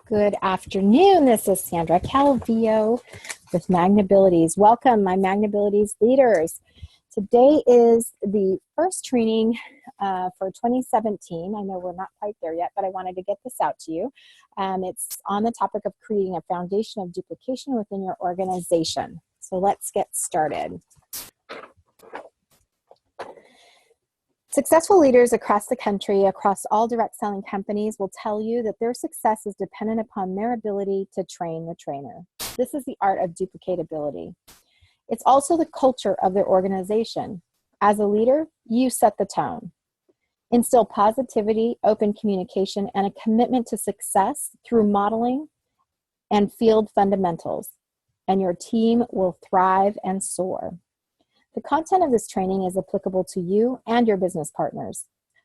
Good afternoon. This is Sandra Calvillo with Magnabilities. Welcome, my Magnabilities leaders. Today is the first training for 2017. I know we're not quite there yet, but I wanted to get this out to you. It's on the topic of creating a foundation of duplication within your organization. So let's get started. Successful leaders across the country, across all direct selling companies, will tell you that their success is dependent upon their ability to train the trainer. This is the art of duplicatability. It's also the culture of their organization. As a leader, you set the tone. Instill positivity, open communication, and a commitment to success through modeling and field fundamentals, and your team will thrive and soar. The content of this training is applicable to you and your business partners.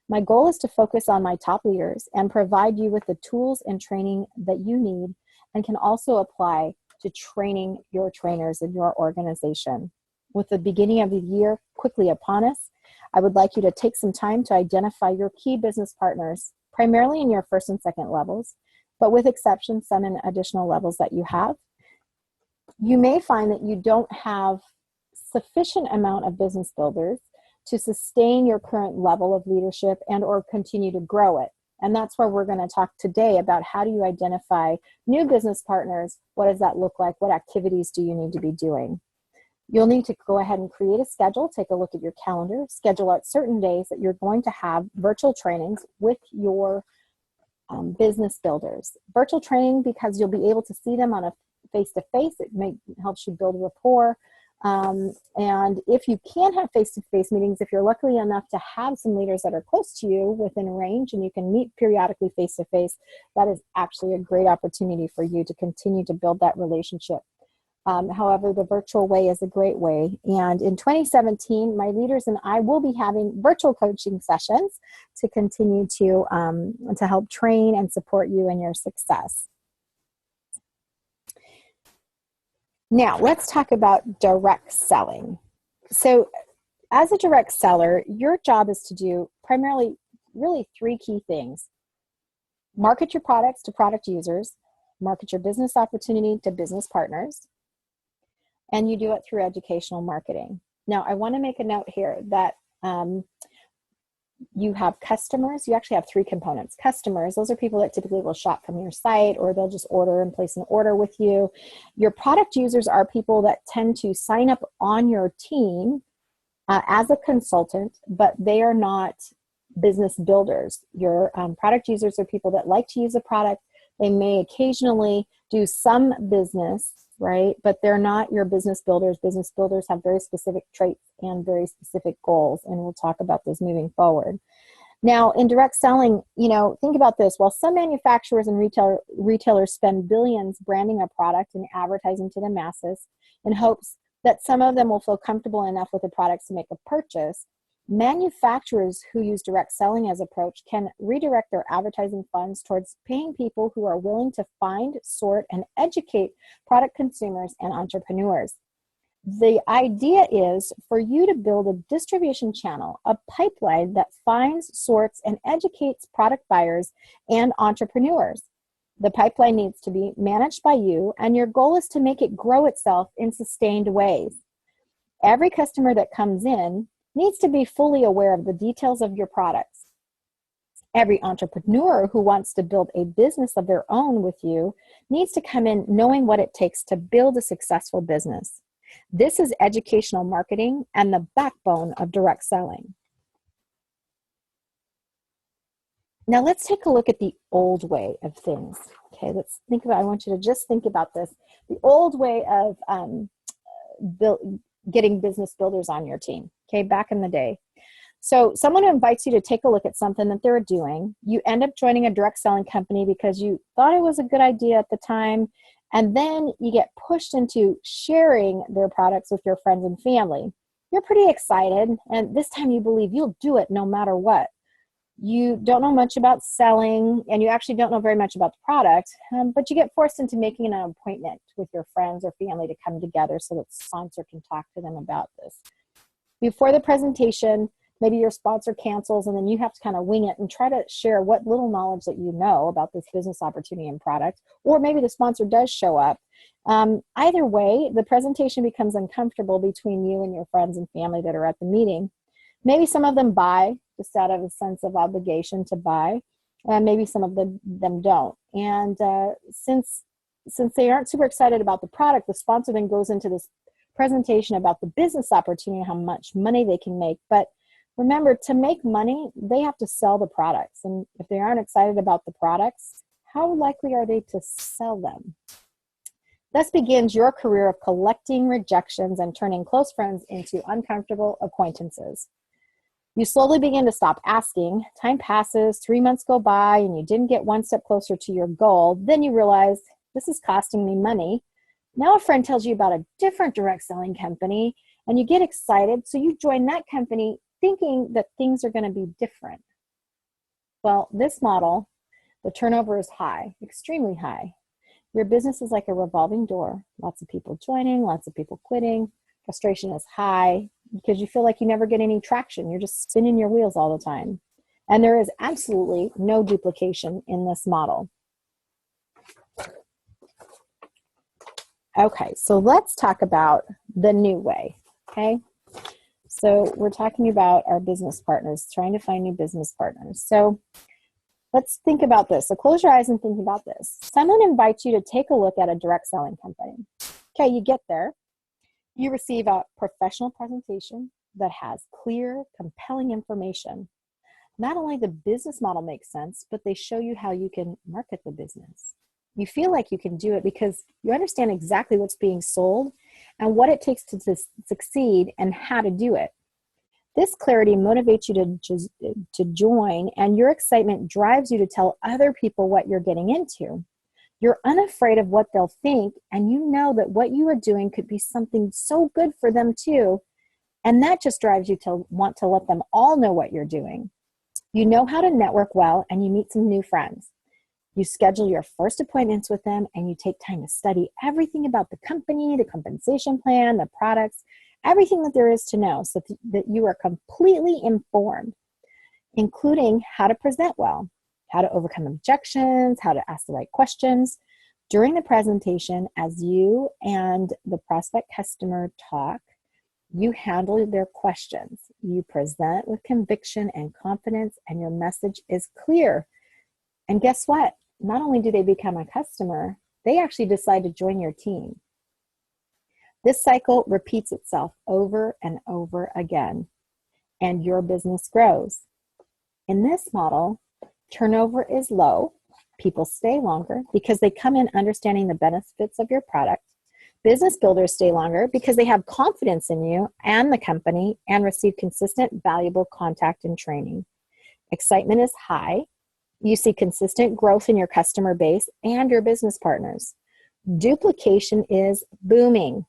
My goal is to focus on my top leaders and provide you with the tools and training that you need and can also apply to training your trainers in your organization. With the beginning of the year quickly upon us, I would like you to take some time to identify your key business partners, primarily in your first and second levels, but with exceptions, some in additional levels that you have. You may find that you don't have sufficient amount of business builders to sustain your current level of leadership and or continue to grow it. And that's where we're going to talk today about how do you identify new business partners? What does that look like? What activities do you need to be doing? You'll need to go ahead and create a schedule, take a look at your calendar, schedule out certain days that you're going to have virtual trainings with your business builders. Virtual training because you'll be able to see them on a face-to-face. It helps you build rapport. And if you can have face-to-face meetings, if you're lucky enough to have some leaders that are close to you within range and you can meet periodically face-to-face, that is actually a great opportunity for you to continue to build that relationship. However, the virtual way is a great way. And in 2017, my leaders and I will be having virtual coaching sessions to continue to help train and support you in your success. Now, let's talk about direct selling. So as a direct seller, your job is to do primarily really three key things. Market your products to product users, market your business opportunity to business partners, and you do it through educational marketing. Now, I want to make a note here that you have customers. You actually have three components. Customers, those are people that typically will shop from your site or they'll just order and place an order with you. Your product users are people that tend to sign up on your team as a consultant, but they are not business builders. Your product users are people that like to use a product. They may occasionally do some business, right? But they're not your business builders. Business builders have very specific traits and very specific goals, and we'll talk about those moving forward. Now, in direct selling, think about this. While some manufacturers and retailers spend billions branding a product and advertising to the masses in hopes that some of them will feel comfortable enough with the products to make a purchase, manufacturers who use direct selling as approach can redirect their advertising funds towards paying people who are willing to find, sort, and educate product consumers and entrepreneurs. The idea is for you to build a distribution channel, a pipeline that finds, sorts, and educates product buyers and entrepreneurs. The pipeline needs to be managed by you, and your goal is to make it grow itself in sustained ways. Every customer that comes in needs to be fully aware of the details of your products. Every entrepreneur who wants to build a business of their own with you needs to come in knowing what it takes to build a successful business. This is educational marketing and the backbone of direct selling. Now let's take a look at the old way of things. Okay, let's think about, I want you to just think about this. The old way of getting business builders on your team, okay, back in the day. So someone who invites you to take a look at something that they're doing, you end up joining a direct selling company because you thought it was a good idea at the time, and then you get pushed into sharing their products with your friends and family. You're pretty excited, and this time you believe you'll do it no matter what. You don't know much about selling, and you actually don't know very much about the product, but you get forced into making an appointment with your friends or family to come together so that the sponsor can talk to them about this. Before the presentation, Maybe your sponsor cancels and then you have to kind of wing it and try to share what little knowledge that you know about this business opportunity and product, or maybe the sponsor does show up. Either way, the presentation becomes uncomfortable between you and your friends and family that are at the meeting. Maybe some of them buy just out of a sense of obligation to buy, and maybe some of them don't. And since they aren't super excited about the product, the sponsor then goes into this presentation about the business opportunity, how much money they can make. But remember, to make money, they have to sell the products. And if they aren't excited about the products, how likely are they to sell them? Thus begins your career of collecting rejections and turning close friends into uncomfortable acquaintances. You slowly begin to stop asking. Time passes, 3 months go by, and you didn't get one step closer to your goal. Then you realize, this is costing me money. Now a friend tells you about a different direct selling company, and you get excited, so you join that company thinking that things are going to be different. Well, this model, the turnover is high, extremely high. Your business is like a revolving door. Lots of people joining, lots of people quitting. Frustration is high because you feel like you never get any traction. You're just spinning your wheels all the time. And there is absolutely no duplication in this model. Okay, so let's talk about the new way, okay? So we're talking about our business partners, trying to find new business partners. So let's think about this. So close your eyes and think about this. Someone invites you to take a look at a direct selling company. Okay, you get there. You receive a professional presentation that has clear, compelling information. Not only the business model makes sense, but they show you how you can market the business. You feel like you can do it because you understand exactly what's being sold and what it takes to succeed and how to do it. This clarity motivates you to join, and your excitement drives you to tell other people what you're getting into. You're unafraid of what they'll think, and you know that what you are doing could be something so good for them too, and that just drives you to want to let them all know what you're doing. You know how to network well, and you meet some new friends. You schedule your first appointments with them, and you take time to study everything about the company, the compensation plan, the products, everything that there is to know, so that you are completely informed, including how to present well, how to overcome objections, how to ask the right questions. During the presentation, as you and the prospect customer talk, you handle their questions. You present with conviction and confidence, and your message is clear. And guess what? Not only do they become a customer, they actually decide to join your team. This cycle repeats itself over and over again, and your business grows. In this model, turnover is low. People stay longer because they come in understanding the benefits of your product. Business builders stay longer because they have confidence in you and the company and receive consistent, valuable contact and training. Excitement is high. You see consistent growth in your customer base and your business partners. Duplication is booming.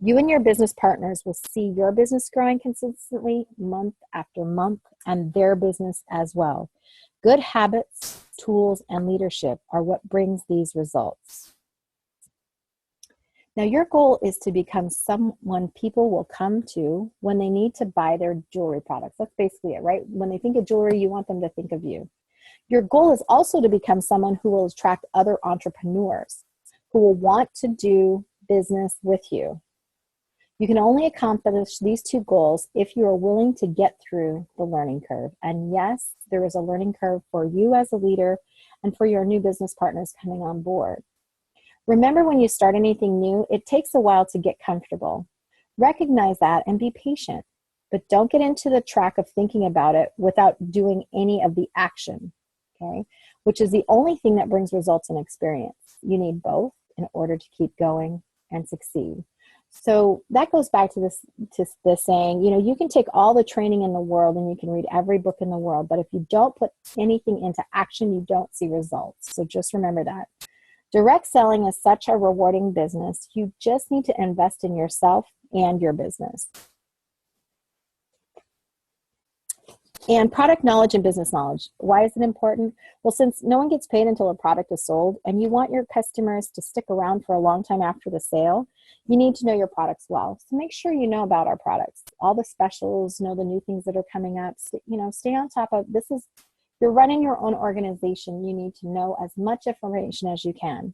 You and your business partners will see your business growing consistently month after month, and their business as well. Good habits, tools, and leadership are what brings these results. Now, your goal is to become someone people will come to when they need to buy their jewelry products. That's basically it, right? When they think of jewelry, you want them to think of you. Your goal is also to become someone who will attract other entrepreneurs who will want to do business with you. You can only accomplish these two goals if you are willing to get through the learning curve. And yes, there is a learning curve for you as a leader and for your new business partners coming on board. Remember, when you start anything new, it takes a while to get comfortable. Recognize that and be patient, but don't get into the track of thinking about it without doing any of the action, okay? Which is the only thing that brings results and experience. You need both in order to keep going and succeed. So that goes back to this saying, you can take all the training in the world and you can read every book in the world, but if you don't put anything into action, you don't see results. So just remember that. Direct selling is such a rewarding business. You just need to invest in yourself and your business. And product knowledge and business knowledge. Why is it important? Well, since no one gets paid until a product is sold, and you want your customers to stick around for a long time after the sale, You need to know your products well. So make sure you know about our products, all the specials, know the new things that are coming up. You know, stay on top of this. You're running your own organization. You need to know as much information as you can.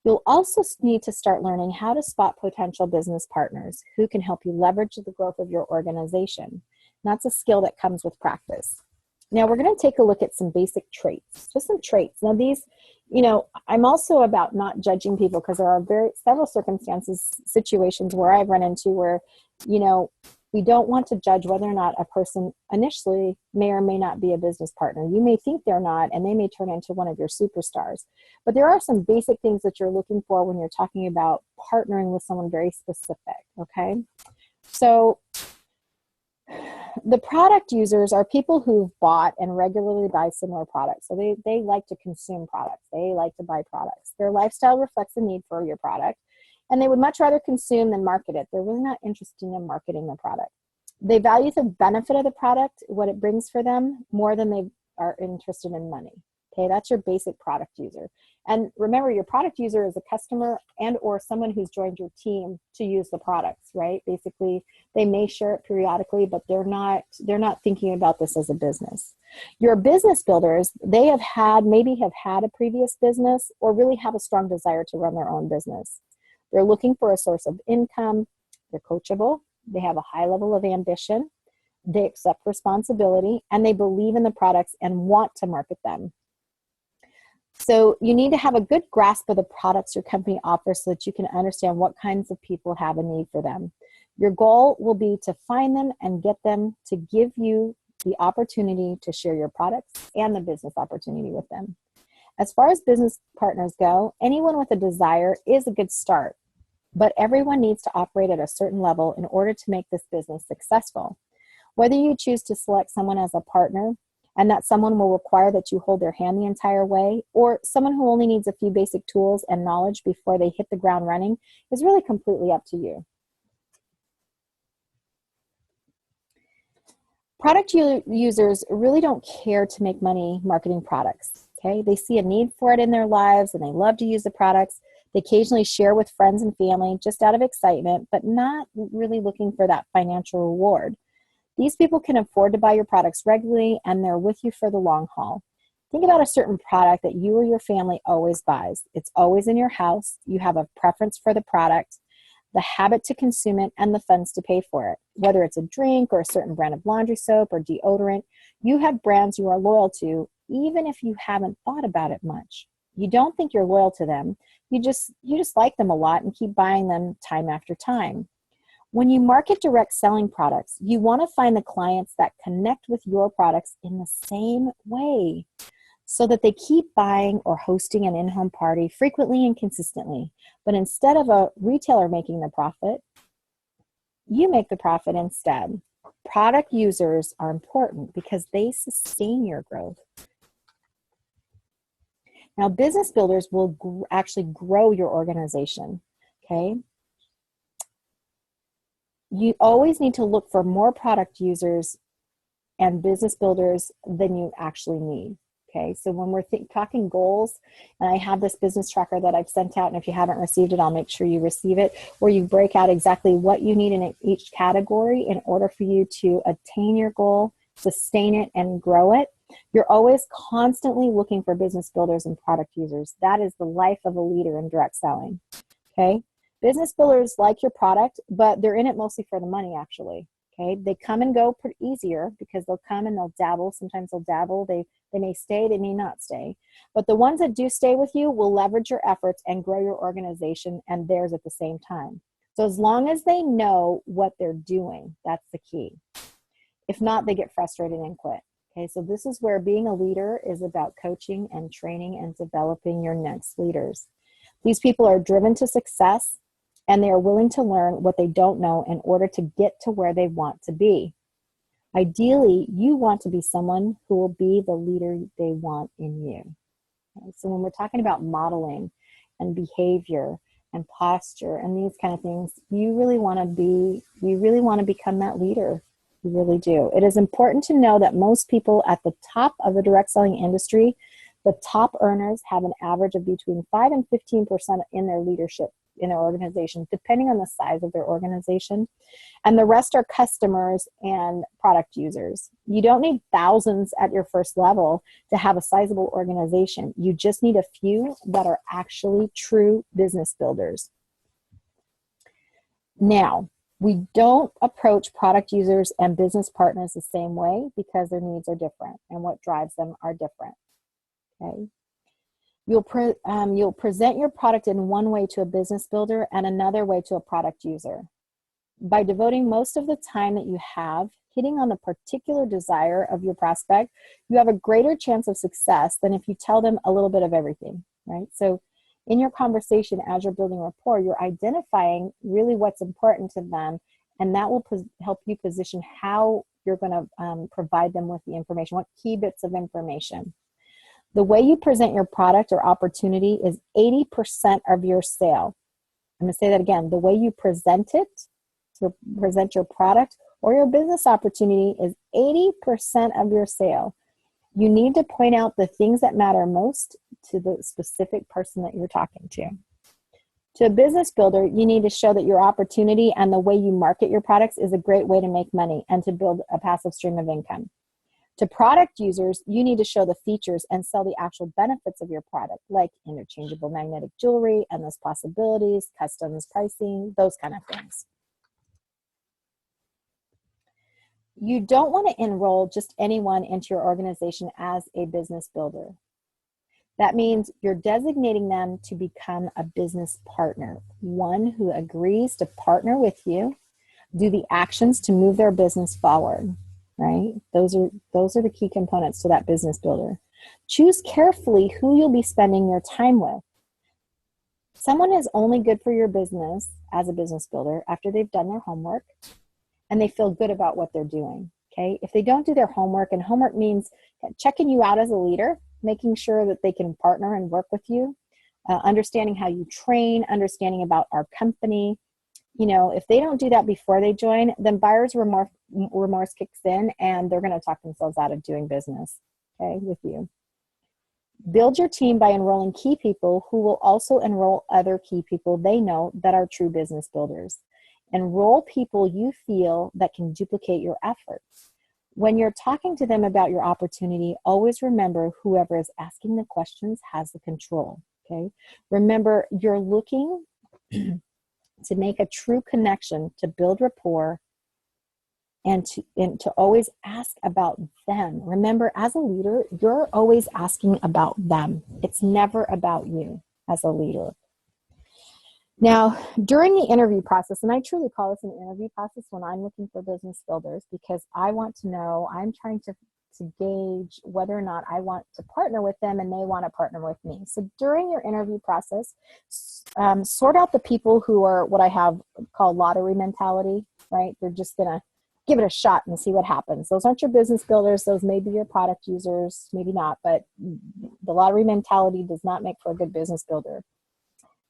You'll also need to start learning how to spot potential business partners who can help you leverage the growth of your organization. And that's a skill that comes with practice. Now we're going to take a look at some basic traits, just some traits. Now these, you know, I'm also about not judging people because there are several circumstances, situations where I've run into where, you know, we don't want to judge whether or not a person initially may or may not be a business partner. You may think they're not, and they may turn into one of your superstars. But there are some basic things that you're looking for when you're talking about partnering with someone very specific, okay? So the product users are people who've bought and regularly buy similar products. So they like to consume products. They like to buy products. Their lifestyle reflects the need for your product, and they would much rather consume than market it. They're really not interested in marketing the product. They value the benefit of the product, what it brings for them, more than they are interested in money. Okay, that's your basic product user. And remember, your product user is a customer and or someone who's joined your team to use the products, right? Basically, they may share it periodically, but they're not thinking about this as a business. Your business builders, they maybe have had a previous business or really have a strong desire to run their own business. They're looking for a source of income. They're coachable. They have a high level of ambition. They accept responsibility, and they believe in the products and want to market them. So you need to have a good grasp of the products your company offers so that you can understand what kinds of people have a need for them. Your goal will be to find them and get them to give you the opportunity to share your products and the business opportunity with them. As far as business partners go, anyone with a desire is a good start, but everyone needs to operate at a certain level in order to make this business successful. Whether you choose to select someone as a partner, and that someone will require that you hold their hand the entire way, or someone who only needs a few basic tools and knowledge before they hit the ground running, is really completely up to you. Product users really don't care to make money marketing products, okay? They see a need for it in their lives, and they love to use the products. They occasionally share with friends and family just out of excitement, but not really looking for that financial reward. These people can afford to buy your products regularly, and they're with you for the long haul. Think about a certain product that you or your family always buys. It's always in your house. You have a preference for the product, the habit to consume it, and the funds to pay for it. Whether it's a drink or a certain brand of laundry soap or deodorant, you have brands you are loyal to, even if you haven't thought about it much. You don't think you're loyal to them. You just like them a lot and keep buying them time after time. When you market direct selling products, you want to find the clients that connect with your products in the same way so that they keep buying or hosting an in-home party frequently and consistently. But instead of a retailer making the profit, you make the profit instead. Product users are important because they sustain your growth. Now, business builders will actually grow your organization, okay? You always need to look for more product users and business builders than you actually need, okay? So when we're talking goals, and I have this business tracker that I've sent out, and if you haven't received it, I'll make sure you receive it, where you break out exactly what you need in each category in order for you to attain your goal, sustain it, and grow it. You're always constantly looking for business builders and product users. That is the life of a leader in direct selling, okay? Business builders like your product, but they're in it mostly for the money, actually, okay? They come and go pretty easier because they'll come and they'll dabble. Sometimes they'll dabble. They may stay, they may not stay. But the ones that do stay with you will leverage your efforts and grow your organization and theirs at the same time. So as long as they know what they're doing, that's the key. If not, they get frustrated and quit. Okay, so this is where being a leader is about coaching and training and developing your next leaders. These people are driven to success, and they are willing to learn what they don't know in order to get to where they want to be. Ideally, you want to be someone who will be the leader they want in you. Okay, so when we're talking about modeling and behavior and posture and these kind of things, you really want to become that leader. You really do. It is important to know that most people at the top of the direct selling industry, the top earners, have an average of between 5 and 15% in their leadership in their organization, depending on the size of their organization. And the rest are customers and product users. You don't need thousands at your first level to have a sizable organization. You just need a few that are actually true business builders. Now, we don't approach product users and business partners the same way because their needs are different and what drives them are different. Okay. You'll present your product in one way to a business builder and another way to a product user. By devoting most of the time that you have hitting on the particular desire of your prospect, you have a greater chance of success than if you tell them a little bit of everything, right? So in your conversation, as you're building rapport, you're identifying really what's important to them, and that will help you position how you're going to provide them with the information, what key bits of information. The way you present your product or opportunity is 80% of your sale. I'm going to say that again. The way you present it, to present your product or your business opportunity, is 80% of your sale. You need to point out the things that matter most to the specific person that you're talking to. To a business builder, you need to show that your opportunity and the way you market your products is a great way to make money and to build a passive stream of income. To product users, you need to show the features and sell the actual benefits of your product, like interchangeable magnetic jewelry, endless possibilities, customs pricing, those kind of things. You don't want to enroll just anyone into your organization as a business builder. That means you're designating them to become a business partner, one who agrees to partner with you, do the actions to move their business forward. Right? Those are the key components to that business builder. Choose carefully who you'll be spending your time with. Someone is only good for your business as a business builder after they've done their homework and they feel good about what they're doing. Okay? If they don't do their homework, and homework means checking you out as a leader, making sure that they can partner and work with you, understanding how you train, understanding about our company. You know, if they don't do that before they join, then buyer's remorse kicks in and they're going to talk themselves out of doing business, okay, with you. Build your team by enrolling key people who will also enroll other key people they know that are true business builders. Enroll people you feel that can duplicate your efforts. When you're talking to them about your opportunity, always remember whoever is asking the questions has the control, okay? Remember, you're looking to make a true connection, to build rapport, and to always ask about them. Remember, as a leader, you're always asking about them. It's never about you as a leader. Now, during the interview process, and I truly call this an interview process when I'm looking for business builders, because I want to know, I'm trying to gauge whether or not I want to partner with them and they want to partner with me. So during your interview process, sort out the people who are what I have called lottery mentality, right? They're just going to give it a shot and see what happens. Those aren't your business builders. Those may be your product users, maybe not, but the lottery mentality does not make for a good business builder.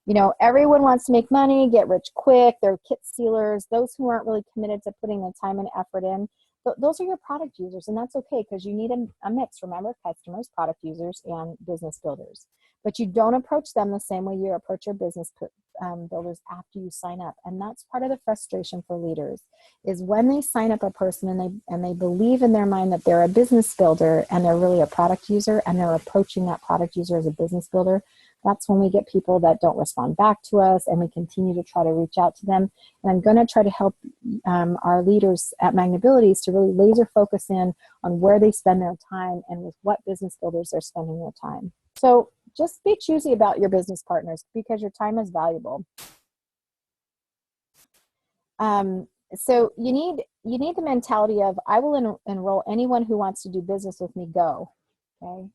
You know, everyone wants to make money, get rich quick. They're kit stealers. Those who aren't really committed to putting the time and effort in, those are your product users, and that's okay because you need a mix. Remember, customers, product users, and business builders. But you don't approach them the same way you approach your business builders after you sign up. And that's part of the frustration for leaders, is when they sign up a person and they believe in their mind that they're a business builder and they're really a product user, and they're approaching that product user as a business builder. That's when we get people that don't respond back to us, and we continue to try to reach out to them. And I'm going to try to help our leaders at Magnabilities to really laser focus in on where they spend their time and with what business builders they're spending their time. So just be choosy about your business partners because your time is valuable. So you need the mentality of, I will enroll anyone who wants to do business with me, go, okay?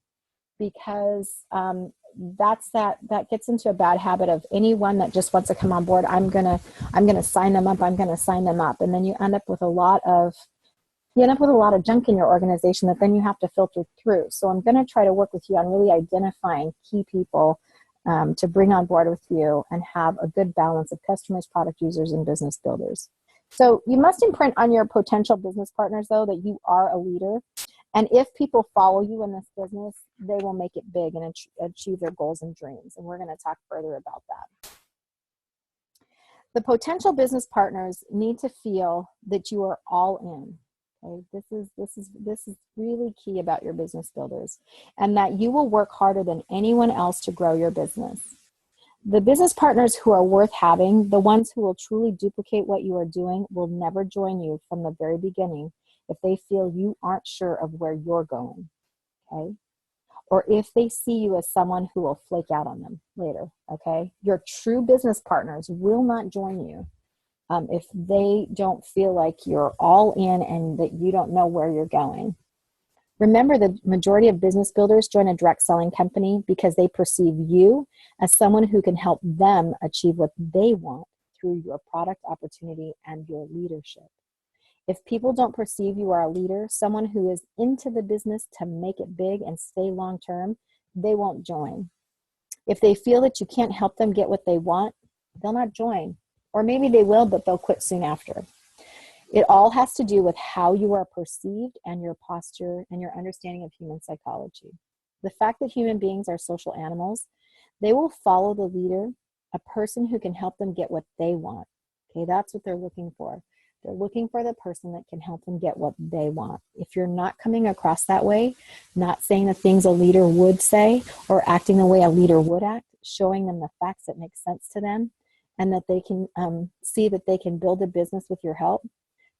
Because that gets into a bad habit of anyone that just wants to come on board. I'm gonna sign them up. And then you end up with a lot of junk in your organization that then you have to filter through. So I'm going to try to work with you on really identifying key people to bring on board with you and have a good balance of customers, product users, and business builders. So you must imprint on your potential business partners, though, that you are a leader. And if people follow you in this business, they will make it big and achieve their goals and dreams. And we're going to talk further about that. The potential business partners need to feel that you are all in. Okay? This is really key about your business builders, and that you will work harder than anyone else to grow your business. The business partners who are worth having, the ones who will truly duplicate what you are doing, will never join you from the very beginning if they feel you aren't sure of where you're going, okay? Or if they see you as someone who will flake out on them later, okay? Your true business partners will not join you if they don't feel like you're all in and that you don't know where you're going. Remember, the majority of business builders join a direct selling company because they perceive you as someone who can help them achieve what they want through your product opportunity and your leadership. If people don't perceive you are a leader, someone who is into the business to make it big and stay long term, they won't join. If they feel that you can't help them get what they want, they'll not join. Or maybe they will, but they'll quit soon after. It all has to do with how you are perceived and your posture and your understanding of human psychology. The fact that human beings are social animals, they will follow the leader, a person who can help them get what they want. Okay, that's what they're looking for. They're looking for the person that can help them get what they want. If you're not coming across that way, not saying the things a leader would say or acting the way a leader would act, showing them the facts that make sense to them and that they can see that they can build a business with your help,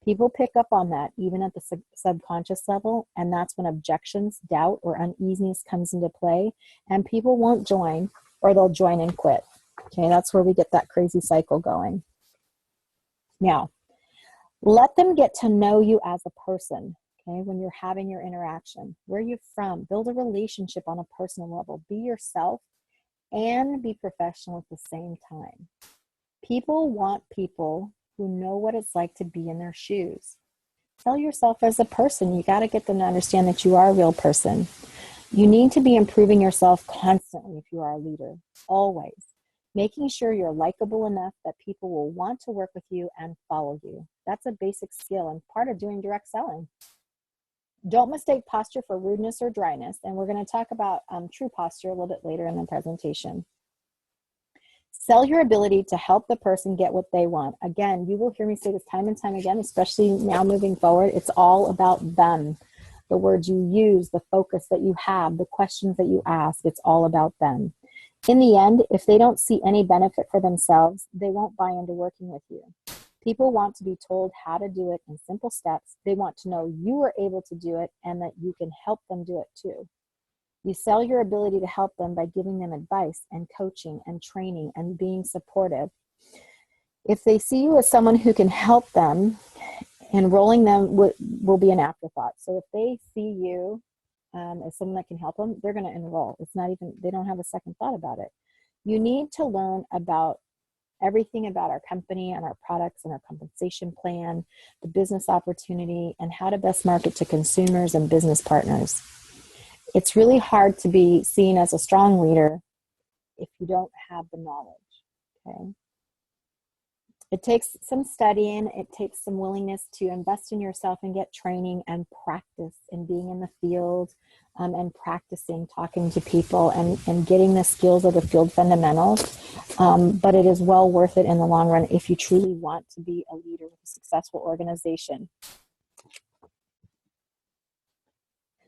people pick up on that even at the subconscious level, and that's when objections, doubt, or uneasiness comes into play, and people won't join, or they'll join and quit. Okay, that's where we get that crazy cycle going. Now, let them get to know you as a person, okay, when you're having your interaction. Where you're from, build a relationship on a personal level. Be yourself and be professional at the same time. People want people who know what it's like to be in their shoes. Sell yourself as a person. You got to get them to understand that you are a real person. You need to be improving yourself constantly if you are a leader, always. Making sure you're likable enough that people will want to work with you and follow you. That's a basic skill and part of doing direct selling. Don't mistake posture for rudeness or dryness, and we're going to talk about true posture a little bit later in the presentation. Sell your ability to help the person get what they want. Again, you will hear me say this time and time again, especially now moving forward. It's all about them. The words you use, the focus that you have, the questions that you ask, it's all about them. In the end, if they don't see any benefit for themselves, they won't buy into working with you. People want to be told how to do it in simple steps. They want to know you are able to do it and that you can help them do it too. You sell your ability to help them by giving them advice and coaching and training and being supportive. If they see you as someone who can help them, enrolling them will be an afterthought. So if they see you as someone that can help them, they're going to enroll. It's not even, they don't have a second thought about it. You need to learn about everything about our company and our products and our compensation plan, the business opportunity, and how to best market to consumers and business partners. It's really hard to be seen as a strong leader if you don't have the knowledge, okay? It takes some studying, it takes some willingness to invest in yourself and get training and practice and being in the field and practicing talking to people and getting the skills of the field fundamentals. But it is well worth it in the long run if you truly want to be a leader with a successful organization.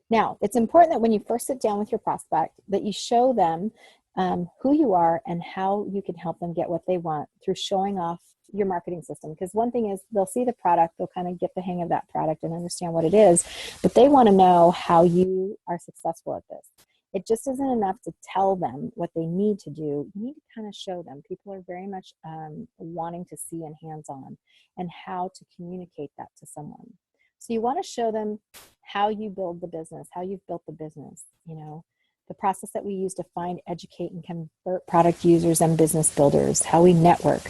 Now, it's important that when you first sit down with your prospect that you show them who you are and how you can help them get what they want through showing off your marketing system. Because one thing is they'll see the product, they'll kind of get the hang of that product and understand what it is, but they want to know how you are successful at this. It just isn't enough to tell them what they need to do. You need to kind of show them. People are very much wanting to see and hands-on and how to communicate that to someone. So you want to show them how you build the business, how you've built the business, you know, the process that we use to find, educate, and convert product users and business builders, how we network.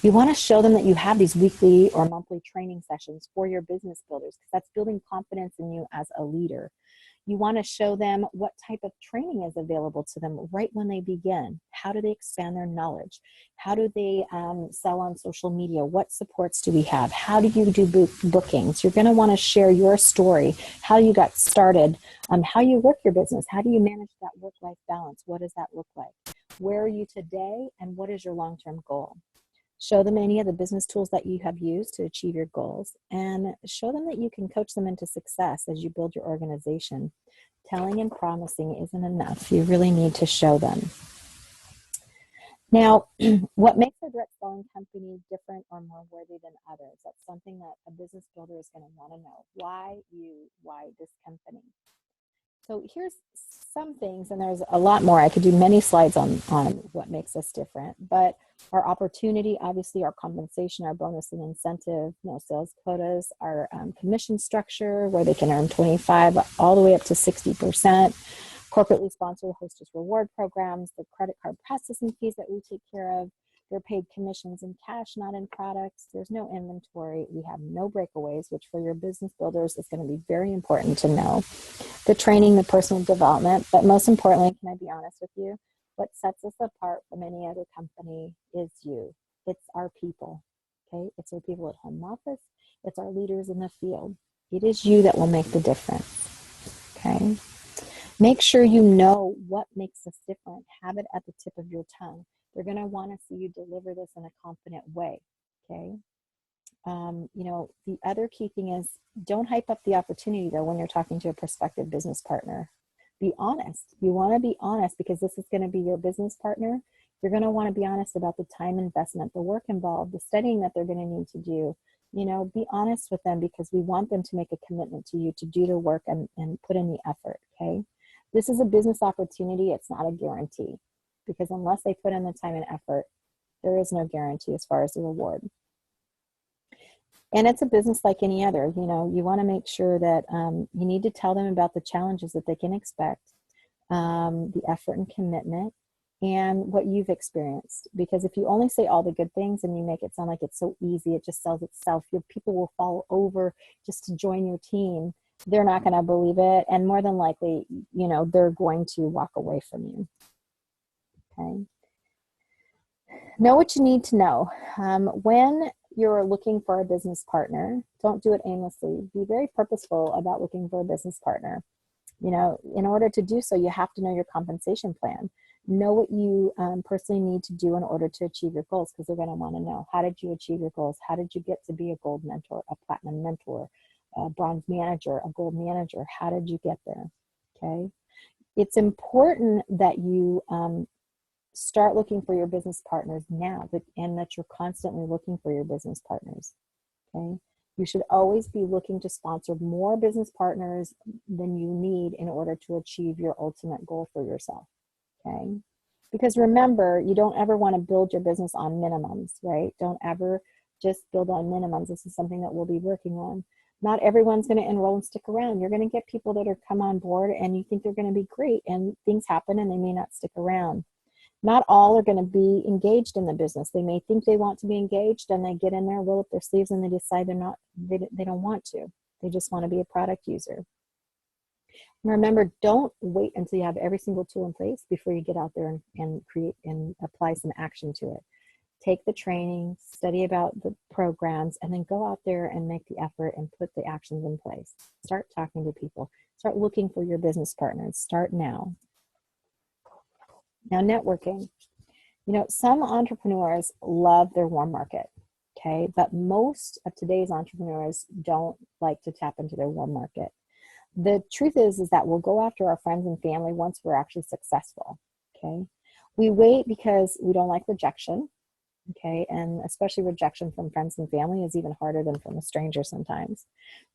You want to show them that you have these weekly or monthly training sessions for your business builders, because that's building confidence in you as a leader. You want to show them what type of training is available to them right when they begin. How do they expand their knowledge? How do they sell on social media? What supports do we have? How do you do bookings? You're going to want to share your story, how you got started, how you work your business. How do you manage that work-life balance? What does that look like? Where are you today, and what is your long-term goal? Show them any of the business tools that you have used to achieve your goals, and show them that you can coach them into success as you build your organization. Telling and promising isn't enough. You really need to show them. Now, what makes a direct selling company different or more worthy than others? That's something that a business builder is going to want to know. Why you? Why this company? So here's some things, and there's a lot more. I could do many slides on what makes us different, but our opportunity, obviously our compensation, our bonus and incentive, sales quotas, our commission structure where they can earn 25 all the way up to 60%, corporately sponsored hostess reward programs, the credit card processing fees that we take care of. They're paid commissions in cash, not in products. There's no inventory. We have no breakaways, which for your business builders is going to be very important to know. The training, the personal development, but most importantly, can I be honest with you? What sets us apart from any other company is you. It's our people, okay? It's our people at home office. It's our leaders in the field. It is you that will make the difference, okay? Make sure you know what makes us different. Have it at the tip of your tongue. They're going to want to see you deliver this in a confident way, okay? The other key thing is don't hype up the opportunity, though, when you're talking to a prospective business partner. Be honest. You want to be honest because this is going to be your business partner. You're going to want to be honest about the time investment, the work involved, the studying that they're going to need to do. Be honest with them because we want them to make a commitment to you to do the work and put in the effort, okay? This is a business opportunity. It's not a guarantee because unless they put in the time and effort, there is no guarantee as far as the reward. And it's a business like any other. You want to make sure that you need to tell them about the challenges that they can expect, the effort and commitment, and what you've experienced. Because if you only say all the good things and you make it sound like it's so easy, it just sells itself, your people will fall over just to join your team. They're not going to believe it. And more than likely, they're going to walk away from you. Okay. Know what you need to know. When you're looking for a business partner, don't do it aimlessly. Be very purposeful about looking for a business partner. In order to do so, you have to know your compensation plan. Know what you personally need to do in order to achieve your goals, because they're going to want to know, how did you achieve your goals? How did you get to be a gold mentor, a platinum mentor, a bronze manager, a gold manager? How did you get there? Okay. It's important that you start looking for your business partners now, and that you're constantly looking for your business partners, okay? You should always be looking to sponsor more business partners than you need in order to achieve your ultimate goal for yourself, okay? Because remember, you don't ever want to build your business on minimums, right? Don't ever just build on minimums. This is something that we'll be working on. Not everyone's going to enroll and stick around. You're going to get people that are come on board and you think they're going to be great, and things happen and they may not stick around. Not all are going to be engaged in the business. They may think they want to be engaged and they get in there, roll up their sleeves, and they decide they don't want to. They just want to be a product user. And remember, don't wait until you have every single tool in place before you get out there and create and apply some action to it. Take the training, study about the programs, and then go out there and make the effort and put the actions in place. Start talking to people. Start looking for your business partners. Start now. Now, networking. Some entrepreneurs love their warm market, okay? But most of today's entrepreneurs don't like to tap into their warm market. The truth is that we'll go after our friends and family once we're actually successful, okay? We wait because we don't like rejection, okay? And especially rejection from friends and family is even harder than from a stranger sometimes.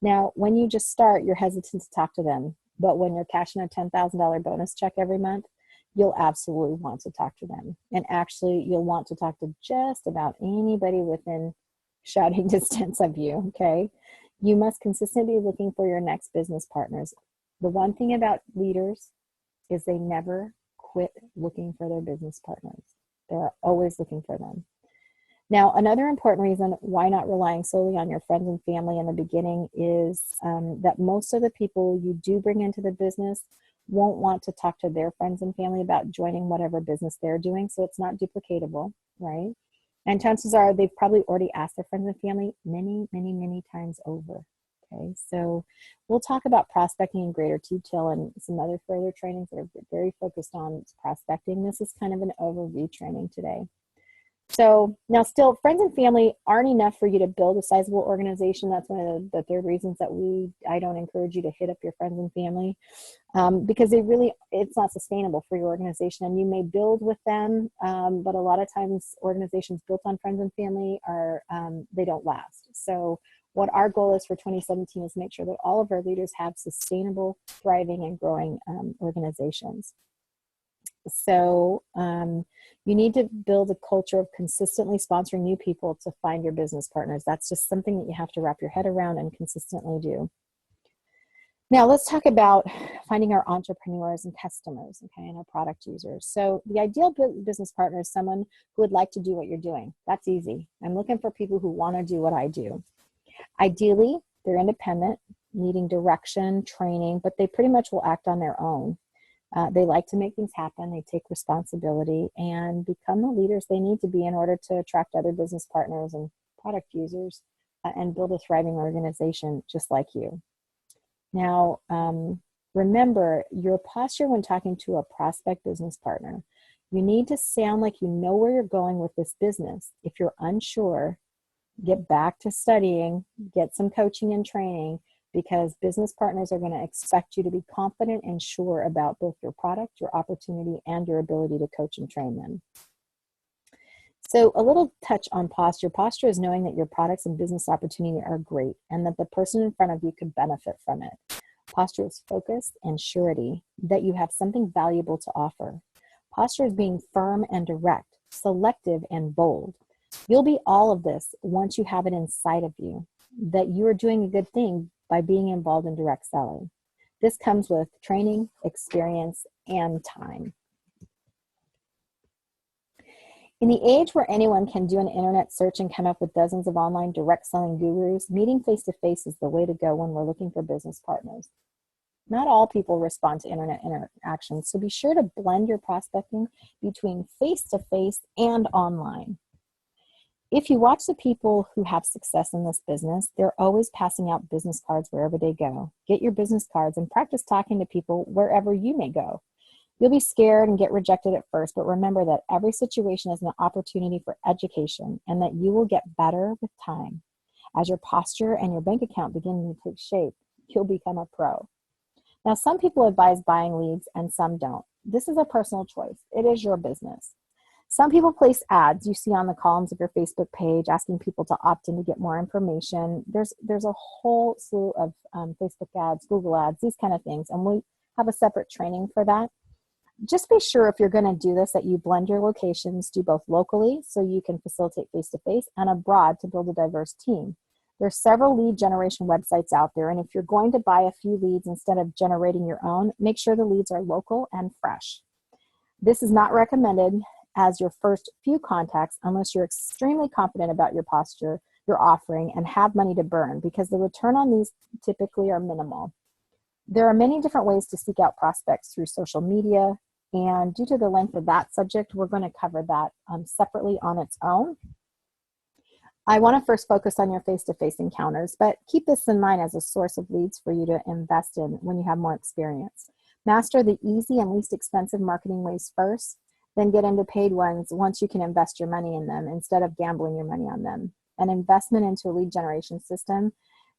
Now, when you just start, you're hesitant to talk to them. But when you're cashing a $10,000 bonus check every month, you'll absolutely want to talk to them. And actually, you'll want to talk to just about anybody within shouting distance of you, okay? You must consistently be looking for your next business partners. The one thing about leaders is they never quit looking for their business partners. They're always looking for them. Now, another important reason why not relying solely on your friends and family in the beginning is that most of the people you do bring into the business won't want to talk to their friends and family about joining whatever business they're doing, so it's not duplicatable, right? And chances are they've probably already asked their friends and family many, many, many times over, okay? So we'll talk about prospecting in greater detail and some other further trainings that are very focused on prospecting. This is kind of an overview training today. So now still friends and family aren't enough for you to build a sizable organization. That's one of the third reasons that I don't encourage you to hit up your friends and family, because it's not sustainable for your organization. And you may build with them, but a lot of times organizations built on friends and family they don't last. So what our goal is for 2017 is make sure that all of our leaders have sustainable, thriving, and growing organizations. So you need to build a culture of consistently sponsoring new people to find your business partners. That's just something that you have to wrap your head around and consistently do. Now let's talk about finding our entrepreneurs and customers, okay, and our product users. So the ideal business partner is someone who would like to do what you're doing. That's easy. I'm looking for people who want to do what I do. Ideally, they're independent, needing direction, training, but they pretty much will act on their own. They like to make things happen. They take responsibility and become the leaders they need to be in order to attract other business partners and product users and build a thriving organization just like you. Now, remember your posture when talking to a prospect business partner. You need to sound like you know where you're going with this business. If you're unsure, get back to studying, get some coaching and training, because business partners are going to expect you to be confident and sure about both your product, your opportunity, and your ability to coach and train them. So a little touch on posture. Posture is knowing that your products and business opportunity are great and that the person in front of you could benefit from it. Posture is focus and surety that you have something valuable to offer. Posture is being firm and direct, selective and bold. You'll be all of this once you have it inside of you, that you are doing a good thing by being involved in direct selling. This comes with training, experience, and time. In the age where anyone can do an internet search and come up with dozens of online direct selling gurus, meeting face-to-face is the way to go when we're looking for business partners. Not all people respond to internet interactions, so be sure to blend your prospecting between face-to-face and online. If you watch the people who have success in this business, they're always passing out business cards wherever they go. Get your business cards and practice talking to people wherever you may go. You'll be scared and get rejected at first, but remember that every situation is an opportunity for education and that you will get better with time. As your posture and your bank account begin to take shape, you'll become a pro. Now, some people advise buying leads and some don't. This is a personal choice. It is your business. Some people place ads you see on the columns of your Facebook page asking people to opt in to get more information. There's a whole slew of Facebook ads, Google ads, these kind of things, and we have a separate training for that. Just be sure if you're going to do this that you blend your locations, do both locally so you can facilitate face-to-face and abroad to build a diverse team. There's several lead generation websites out there, and if you're going to buy a few leads instead of generating your own, make sure the leads are local and fresh. This is not recommended as your first few contacts unless you're extremely confident about your posture, your offering, and have money to burn, because the return on these typically are minimal. There are many different ways to seek out prospects through social media, and due to the length of that subject, we're going to cover that separately on its own. I want to first focus on your face-to-face encounters, but keep this in mind as a source of leads for you to invest in when you have more experience. Master the easy and least expensive marketing ways first, then get into paid ones once you can invest your money in them instead of gambling your money on them. An investment into a lead generation system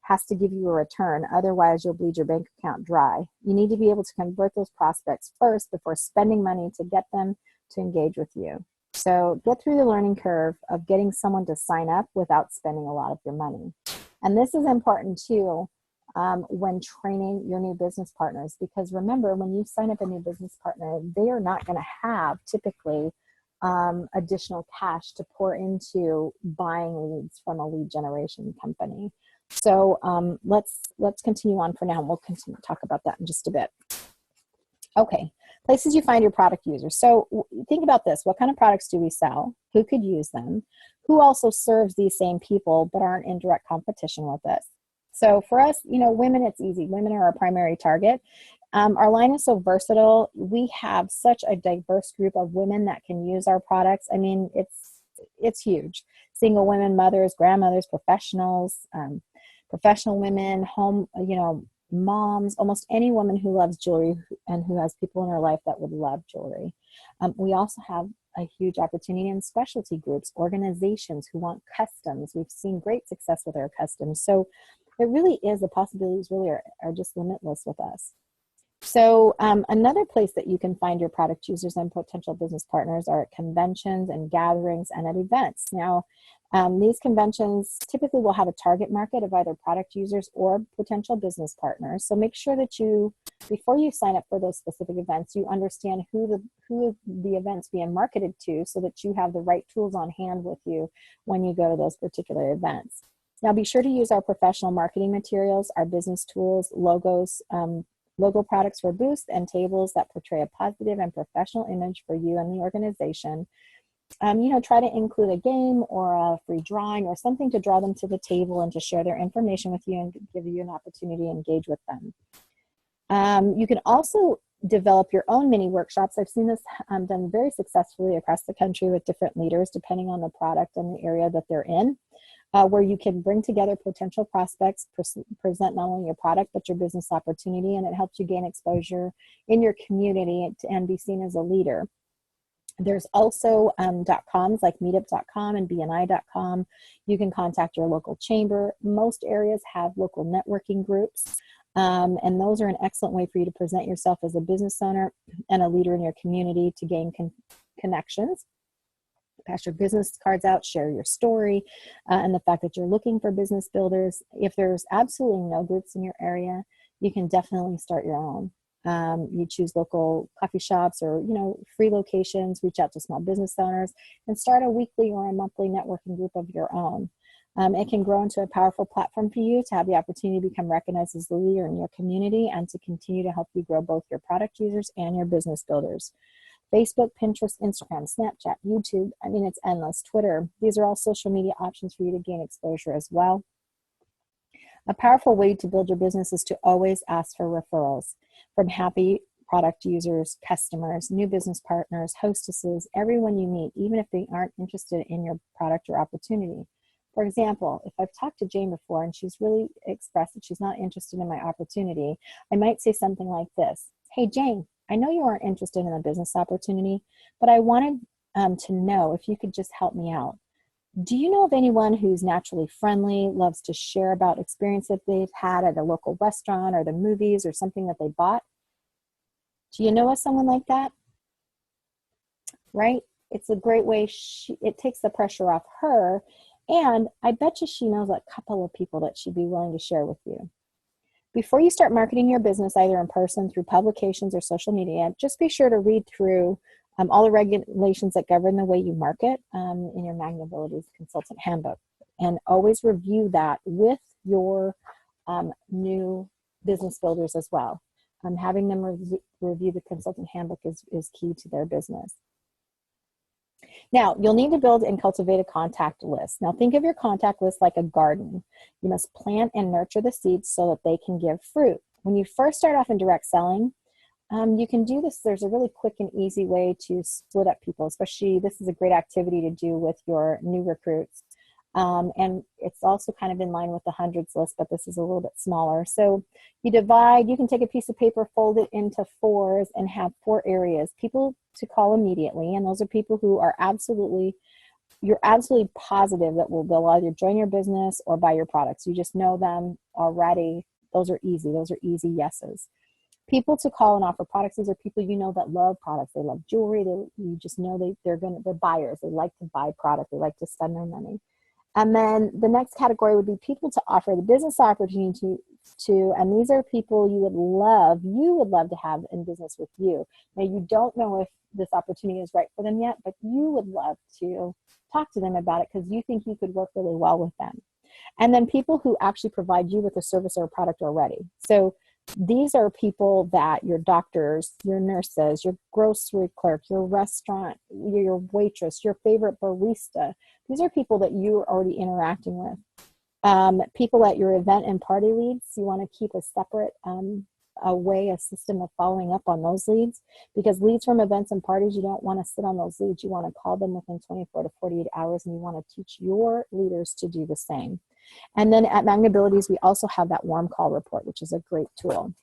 has to give you a return, otherwise you'll bleed your bank account dry. You need to be able to convert those prospects first before spending money to get them to engage with you. So get through the learning curve of getting someone to sign up without spending a lot of your money. And this is important too when training your new business partners, because remember, when you sign up a new business partner, they are not going to have typically additional cash to pour into buying leads from a lead generation company. So let's continue on for now, and we'll continue to talk about that in just a bit. Okay, places you find your product users. So think about this. What kind of products do we sell? Who could use them? Who also serves these same people but aren't in direct competition with us? So for us, women, it's easy. Women are our primary target. Our line is so versatile. We have such a diverse group of women that can use our products. I mean, it's huge. Single women, mothers, grandmothers, professionals, professional women, home, moms, almost any woman who loves jewelry and who has people in her life that would love jewelry. We also have a huge opportunity in specialty groups, organizations who want customs. We've seen great success with our customs. So it really is, the possibilities really are just limitless with us. So another place that you can find your product users and potential business partners are at conventions and gatherings and at events. Now, these conventions typically will have a target market of either product users or potential business partners. So make sure that you, before you sign up for those specific events, you understand who the event's being marketed to, so that you have the right tools on hand with you when you go to those particular events. Now, be sure to use our professional marketing materials, our business tools, logos, logo products for booths, and tables that portray a positive and professional image for you and the organization. Try to include a game or a free drawing or something to draw them to the table and to share their information with you and give you an opportunity to engage with them. You can also develop your own mini workshops. I've seen this done very successfully across the country with different leaders, depending on the product and the area that they're in. Where you can bring together potential prospects, present not only your product, but your business opportunity, and it helps you gain exposure in your community and be seen as a leader. There's also .coms like meetup.com and bni.com. You can contact your local chamber. Most areas have local networking groups, and those are an excellent way for you to present yourself as a business owner and a leader in your community to gain connections. Pass your business cards out, share your story, and the fact that you're looking for business builders. If there's absolutely no groups in your area, you can definitely start your own. You choose local coffee shops or, free locations, reach out to small business owners, and start a weekly or a monthly networking group of your own. It can grow into a powerful platform for you to have the opportunity to become recognized as the leader in your community and to continue to help you grow both your product users and your business builders. Facebook, Pinterest, Instagram, Snapchat, YouTube, it's endless. Twitter, these are all social media options for you to gain exposure as well. A powerful way to build your business is to always ask for referrals from happy product users, customers, new business partners, hostesses, everyone you meet, even if they aren't interested in your product or opportunity. For example, if I've talked to Jane before and she's really expressed that she's not interested in my opportunity, I might say something like this: "Hey Jane, I know you aren't interested in a business opportunity, but I wanted to know if you could just help me out. Do you know of anyone who's naturally friendly, loves to share about experience that they've had at a local restaurant or the movies or something that they bought? Do you know of someone like that?" Right? It's a great way. It takes the pressure off her, and I bet you she knows a couple of people that she'd be willing to share with you. Before you start marketing your business, either in person, through publications, or social media, just be sure to read through all the regulations that govern the way you market in your Magnabilities Consultant Handbook. And always review that with your new business builders as well. Having them review the Consultant Handbook is key to their business. Now, you'll need to build and cultivate a contact list. Now, think of your contact list like a garden. You must plant and nurture the seeds so that they can give fruit. When you first start off in direct selling, you can do this. There's a really quick and easy way to split up people, especially this is a great activity to do with your new recruits. And it's also kind of in line with the hundreds list, but this is a little bit smaller. So you divide, you can take a piece of paper, fold it into fours, and have 4 areas. People to call immediately, and those are people who are you're absolutely positive that they'll either join your business or buy your products. You just know them already. Those are easy yeses. People to call and offer products. These are people you know that love products. They love jewelry. You just know they're buyers. They like to buy product. They like to spend their money. And then the next category would be people to offer the business opportunity to, and these are people you would love to have in business with you. Now, you don't know if this opportunity is right for them yet, but you would love to talk to them about it because you think you could work really well with them. And then people who actually provide you with a service or a product already. So these are people that your doctors, your nurses, your grocery clerk, your restaurant, your waitress, your favorite barista. These are people that you're already interacting with. People at your event and party leads, you want to keep a separate a system of following up on those leads, because leads from events and parties, you don't want to sit on those leads. You want to call them within 24 to 48 hours, and you want to teach your leaders to do the same. And then at Magnabilities, we also have that warm call report, which is a great tool.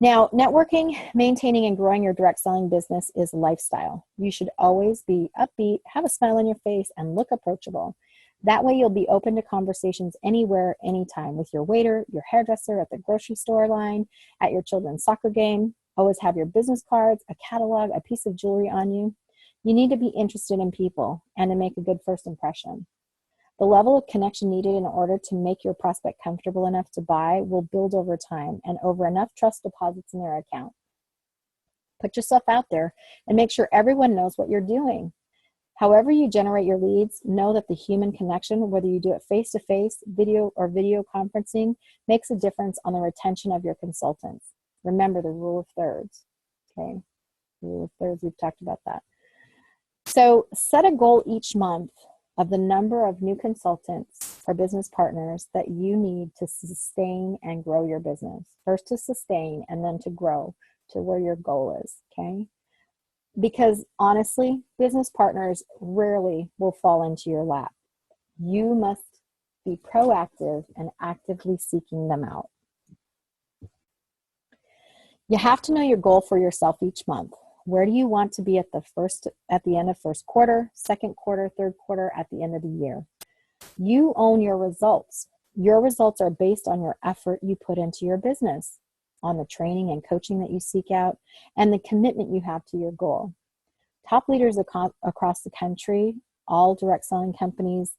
Now, networking, maintaining, and growing your direct selling business is a lifestyle. You should always be upbeat, have a smile on your face, and look approachable. That way you'll be open to conversations anywhere, anytime, with your waiter, your hairdresser, at the grocery store line, at your children's soccer game. Always have your business cards, a catalog, a piece of jewelry on you. You need to be interested in people and to make a good first impression. The level of connection needed in order to make your prospect comfortable enough to buy will build over time and over enough trust deposits in their account. Put yourself out there and make sure everyone knows what you're doing. However you generate your leads, know that the human connection, whether you do it face-to-face, video, or video conferencing, makes a difference on the retention of your consultants. Remember the rule of thirds, okay? Rule of thirds, we've talked about that. So set a goal each month of the number of new consultants or business partners that you need to sustain and grow your business. First to sustain and then to grow to where your goal is, okay? Because honestly, business partners rarely will fall into your lap. You must be proactive and actively seeking them out. You have to know your goal for yourself each month. Where do you want to be at the end of first quarter, second quarter, third quarter, at the end of the year? You own your results. Your results are based on your effort you put into your business, on the training and coaching that you seek out, and the commitment you have to your goal. Top leaders across the country, all direct selling companies,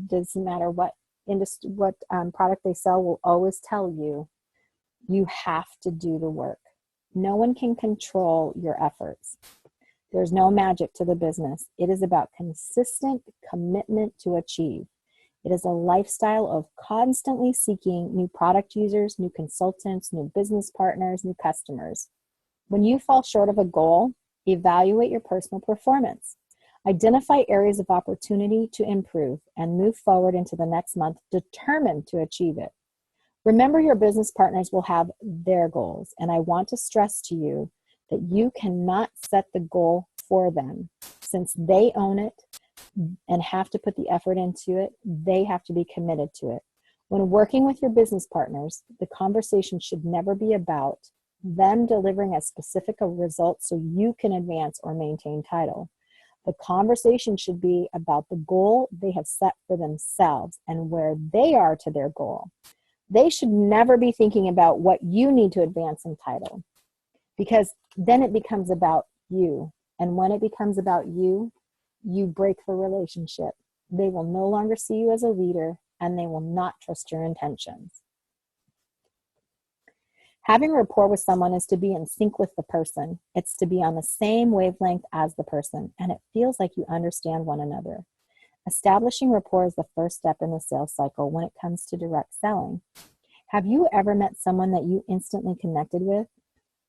doesn't matter what industry, what product they sell, will always tell you, you have to do the work. No one can control your efforts. There's no magic to the business. It is about consistent commitment to achieve. It is a lifestyle of constantly seeking new product users, new consultants, new business partners, new customers. When you fall short of a goal, evaluate your personal performance. Identify areas of opportunity to improve and move forward into the next month determined to achieve it. Remember, your business partners will have their goals, and I want to stress to you that you cannot set the goal for them. Since they own it and have to put the effort into it, they have to be committed to it. When working with your business partners, the conversation should never be about them delivering a specific result so you can advance or maintain title. The conversation should be about the goal they have set for themselves and where they are to their goal. They should never be thinking about what you need to advance in title, because then it becomes about you. And when it becomes about you, you break the relationship. They will no longer see you as a leader, and they will not trust your intentions. Having rapport with someone is to be in sync with the person. It's to be on the same wavelength as the person, and it feels like you understand one another. Establishing rapport is the first step in the sales cycle when it comes to direct selling. Have you ever met someone that you instantly connected with?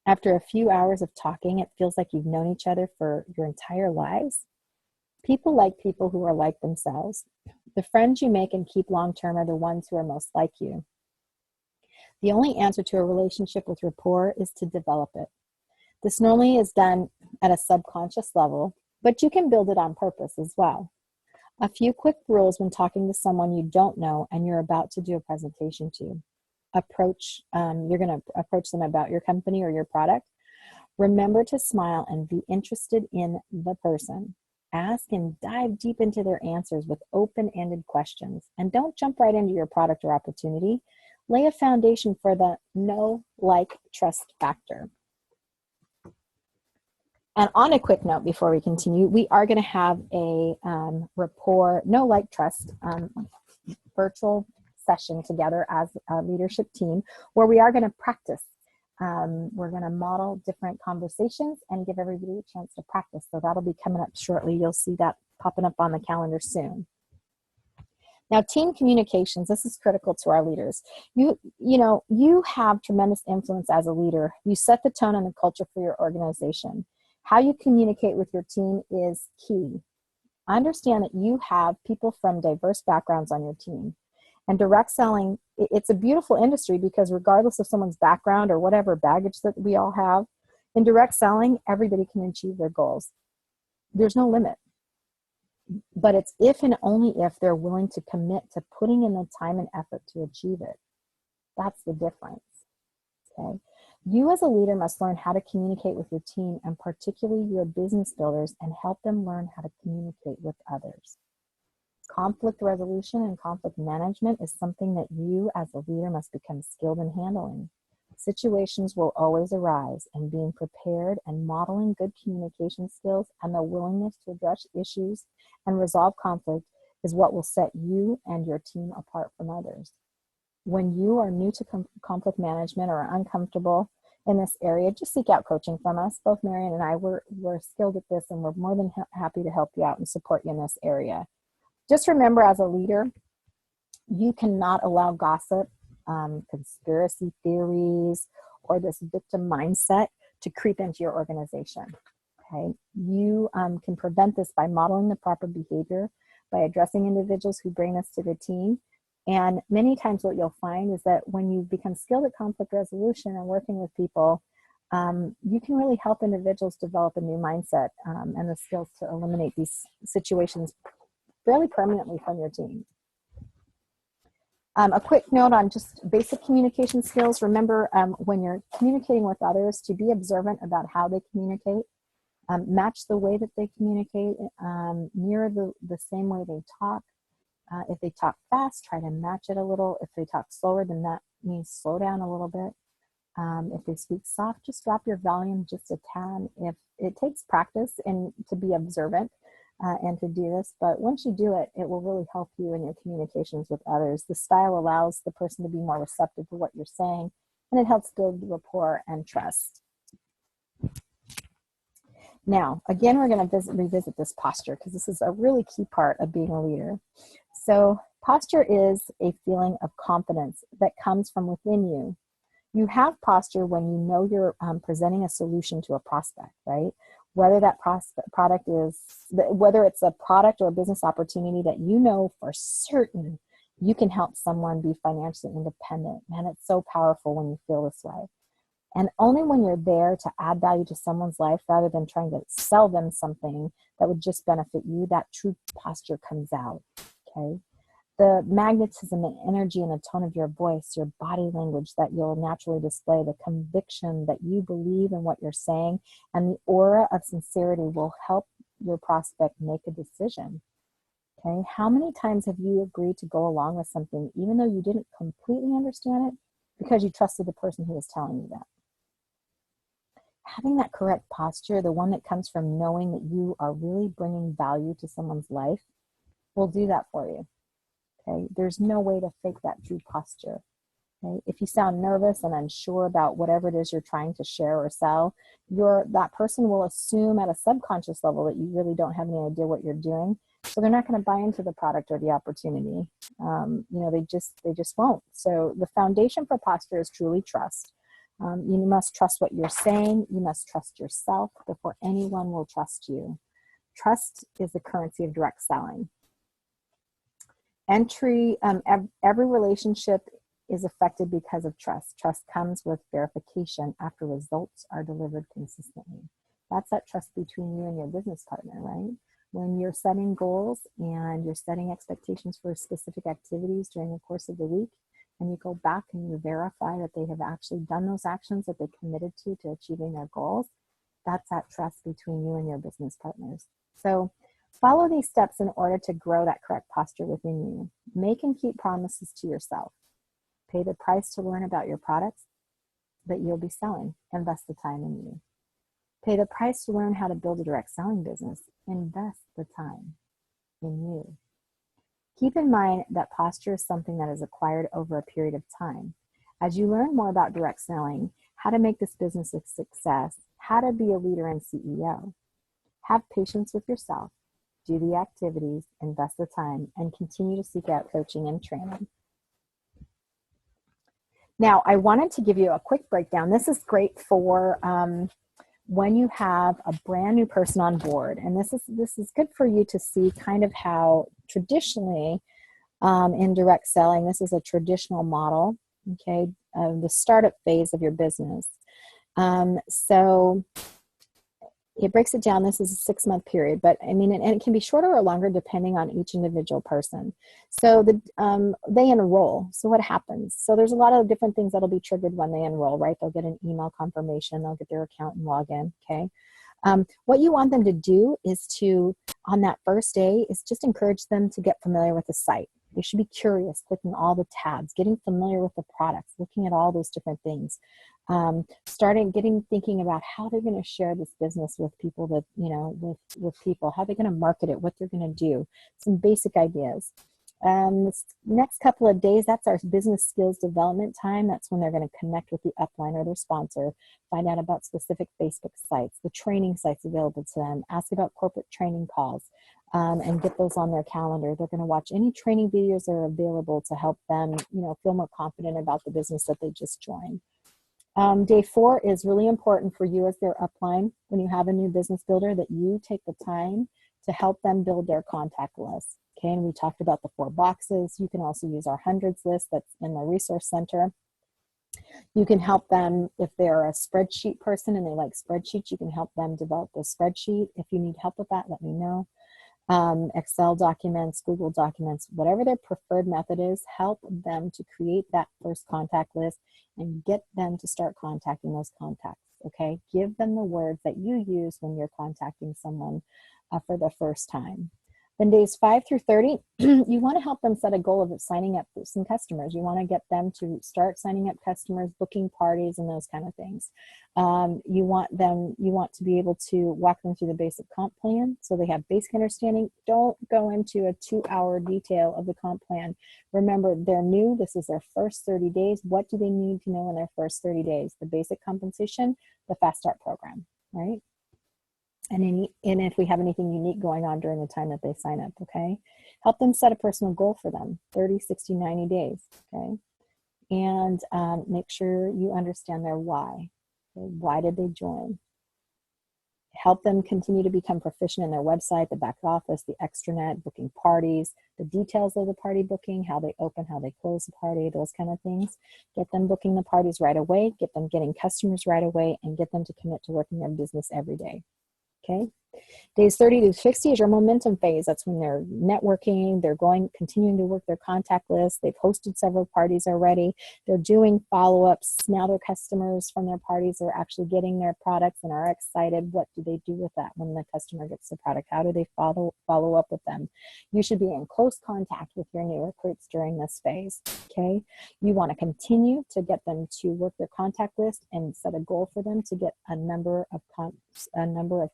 After a few hours of talking, it feels like you've known each other for your entire lives. People like people who are like themselves. The friends you make and keep long-term are the ones who are most like you. The only answer to a relationship with rapport is to develop it. This normally is done at a subconscious level, but you can build it on purpose as well. A few quick rules when talking to someone you don't know and you're about to do a presentation to. You're going to approach them about your company or your product. Remember to smile and be interested in the person. Ask and dive deep into their answers with open-ended questions. And don't jump right into your product or opportunity. Lay a foundation for the know, like, trust factor. And on a quick note before we continue, we are going to have a rapport, know, like, trust virtual session together as a leadership team where we are going to practice. We're going to model different conversations and give everybody a chance to practice. So that'll be coming up shortly. You'll see that popping up on the calendar soon. Now, team communications, this is critical to our leaders. You have tremendous influence as a leader. You set the tone and the culture for your organization. How you communicate with your team is key. Understand that you have people from diverse backgrounds on your team. And direct selling, it's a beautiful industry because regardless of someone's background or whatever baggage that we all have, in direct selling, everybody can achieve their goals. There's no limit. But it's if and only if they're willing to commit to putting in the time and effort to achieve it. That's the difference, okay? You as a leader must learn how to communicate with your team, and particularly your business builders, and help them learn how to communicate with others. Conflict resolution and conflict management is something that you as a leader must become skilled in handling. Situations will always arise, and being prepared and modeling good communication skills and the willingness to address issues and resolve conflict is what will set you and your team apart from others. When you are new to conflict management or are uncomfortable in this area, just seek out coaching from us. Both Marion and I, we're skilled at this, and we're more than happy to help you out and support you in this area. Just remember, as a leader, you cannot allow gossip, conspiracy theories, or this victim mindset to creep into your organization. Okay, you can prevent this by modeling the proper behavior, by addressing individuals who bring this to the team. And many times what you'll find is that when you become skilled at conflict resolution and working with people, you can really help individuals develop a new mindset and the skills to eliminate these situations fairly permanently from your team. A quick note on just basic communication skills. Remember, when you're communicating with others, to be observant about how they communicate. Match the way that they communicate, mirror the same way they talk. If they talk fast, try to match it a little. If they talk slower, then that means slow down a little bit. If they speak soft, just drop your volume just a tad. If it takes practice and to be observant and to do this, but once you do it, it will really help you in your communications with others. The style allows the person to be more receptive to what you're saying, and it helps build rapport and trust. Now, again, we're going to revisit this posture, because this is a really key part of being a leader. So posture is a feeling of confidence that comes from within you. You have posture when you know you're presenting a solution to a prospect, right? Whether that whether it's a product or a business opportunity that you know for certain you can help someone be financially independent. Man, it's so powerful when you feel this way. And only when you're there to add value to someone's life rather than trying to sell them something that would just benefit you, that true posture comes out, okay? The magnetism and energy and the tone of your voice, your body language that you'll naturally display, the conviction that you believe in what you're saying, and the aura of sincerity will help your prospect make a decision, okay? How many times have you agreed to go along with something even though you didn't completely understand it because you trusted the person who was telling you that? Having that correct posture, the one that comes from knowing that you are really bringing value to someone's life, will do that for you. Okay, there's no way to fake that true posture. Okay, if you sound nervous and unsure about whatever it is you're trying to share or sell, that person will assume at a subconscious level that you really don't have any idea what you're doing. So they're not going to buy into the product or the opportunity. They just won't. So the foundation for posture is truly trust. You must trust what you're saying. You must trust yourself before anyone will trust you. Trust is the currency of direct selling. Every relationship is affected because of trust. Trust comes with verification after results are delivered consistently. That's that trust between you and your business partner, right? When you're setting goals and you're setting expectations for specific activities during the course of the week, and you go back and you verify that they have actually done those actions that they committed to achieving their goals, that's that trust between you and your business partners. So follow these steps in order to grow that correct posture within you. Make and keep promises to yourself. Pay the price to learn about your products that you'll be selling. Invest the time in you. Pay the price to learn how to build a direct selling business. Invest the time in you. Keep in mind that posture is something that is acquired over a period of time. As you learn more about direct selling, how to make this business a success, how to be a leader and CEO, have patience with yourself, do the activities, invest the time, and continue to seek out coaching and training. Now, I wanted to give you a quick breakdown. This is great for when you have a brand new person on board. And this is good for you to see kind of how traditionally in direct selling, this is a traditional model, okay, the startup phase of your business. So it breaks it down. This is a 6-month period, but I mean, and it can be shorter or longer depending on each individual person. So they enroll. So what happens? So there's a lot of different things that'll be triggered when they enroll, right? They'll get an email confirmation. They'll get their account and log in. Okay. What you want them to do is to, on that first day, is just encourage them to get familiar with the site. They should be curious, clicking all the tabs, getting familiar with the products, looking at all those different things. Thinking about how they're going to share this business with people that, you know, with people, how they're going to market it, what they're going to do, some basic ideas. This next couple of days, that's our business skills development time. That's when they're going to connect with the upline or their sponsor, find out about specific Facebook sites, the training sites available to them, ask about corporate training calls, and get those on their calendar. They're going to watch any training videos that are available to help them, you know, feel more confident about the business that they just joined. Day 4 is really important for you as their upline. When you have a new business builder, that you take the time to help them build their contact list. Okay, and we talked about the 4 boxes. You can also use our hundreds list that's in the resource center. You can help them if they're a spreadsheet person and they like spreadsheets. You can help them develop a spreadsheet. If you need help with that, let me know. Excel documents, Google documents, whatever their preferred method is, help them to create that first contact list and get them to start contacting those contacts, okay? Give them the words that you use when you're contacting someone for the first time. Then days 5 through 30, you want to help them set a goal of signing up for some customers. You want to get them to start signing up customers, booking parties, and those kind of things. You want to be able to walk them through the basic comp plan so they have basic understanding. Don't go into a 2-hour detail of the comp plan. Remember, they're new. This is their first 30 days. What do they need to know in their first 30 days? The basic compensation, the Fast Start program, right? And if we have anything unique going on during the time that they sign up, okay? Help them set a personal goal for them, 30, 60, 90 days, okay? And make sure you understand their why. Okay? Why did they join? Help them continue to become proficient in their website, the back office, the extranet, booking parties, the details of the party booking, how they open, how they close the party, those kind of things. Get them booking the parties right away, get them getting customers right away, and get them to commit to working their business every day. Okay. Days 30 to 60 is your momentum phase. That's when they're networking, they're continuing to work their contact list. They've hosted several parties already. They're doing follow-ups. Now their customers from their parties are actually getting their products and are excited. What do they do with that when the customer gets the product? How do they follow up with them? You should be in close contact with your new recruits during this phase. Okay. You want to continue to get them to work their contact list and set a goal for them to get a number of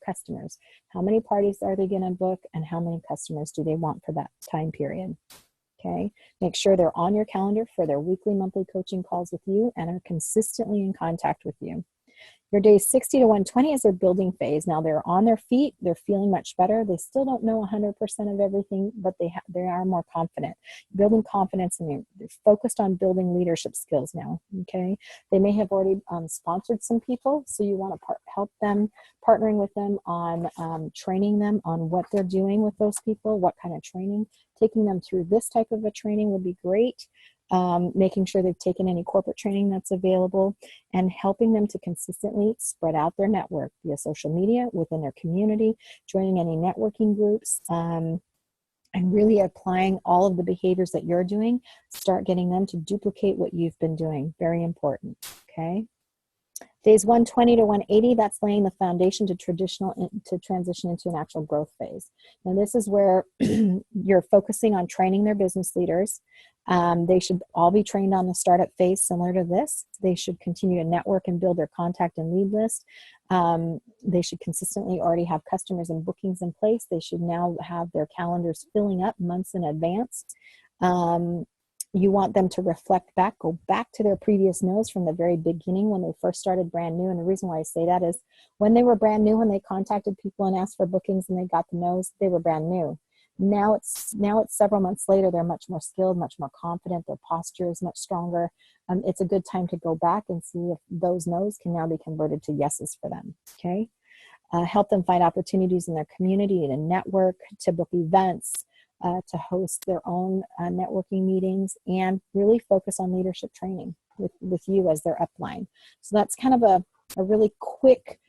customers. How many parties are they going to book and how many customers do they want for that time period? Okay. Make sure they're on your calendar for their weekly, monthly coaching calls with you and are consistently in contact with you. Your days 60 to 120 is their building phase. Now they're on their feet, they're feeling much better. They still don't know 100% of everything, but they are more confident. Building confidence, and they're focused on building leadership skills now, okay? They may have already sponsored some people, so you want to help them, partnering with them on training them on what they're doing with those people, what kind of training. Taking them through this type of a training would be great. Making sure they've taken any corporate training that's available, and helping them to consistently spread out their network via social media, within their community, joining any networking groups, and really applying all of the behaviors that you're doing. Start getting them to duplicate what you've been doing. Very important, okay? Days 120 to 180, that's laying the foundation to transition into an actual growth phase. Now this is where you're focusing on training their business leaders. They should all be trained on the startup phase similar to this. They should continue to network and build their contact and lead list. They should consistently already have customers and bookings in place. They should now have their calendars filling up months in advance. You want them to reflect back, go back to their previous no's from the very beginning when they first started brand new. And the reason why I say that is when they were brand new, when they contacted people and asked for bookings and they got the no's, they were brand new. Now it's several months later, they're much more skilled, much more confident, their posture is much stronger. It's a good time to go back and see if those no's can now be converted to yeses for them, okay? Help them find opportunities in their community to network, to book events, to host their own networking meetings, and really focus on leadership training with you as their upline. So that's kind of a really quick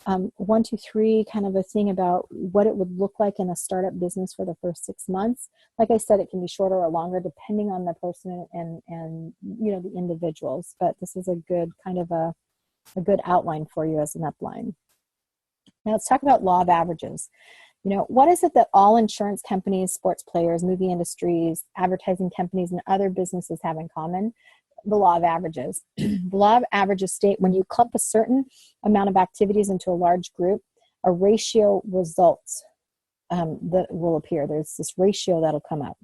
1, 2, 3 kind of a thing about what it would look like in a startup business for the first 6 months. Like I said, it can be shorter or longer depending on the person and you know, the individuals, but this is a good kind of a good outline for you as an upline. Now let's talk about law of averages. You know, what is it that all insurance companies, sports players, movie industries, advertising companies, and other businesses have in common? The law of averages. The law of averages state when you clump a certain amount of activities into a large group, a ratio results that will appear. There's this ratio that'll come up.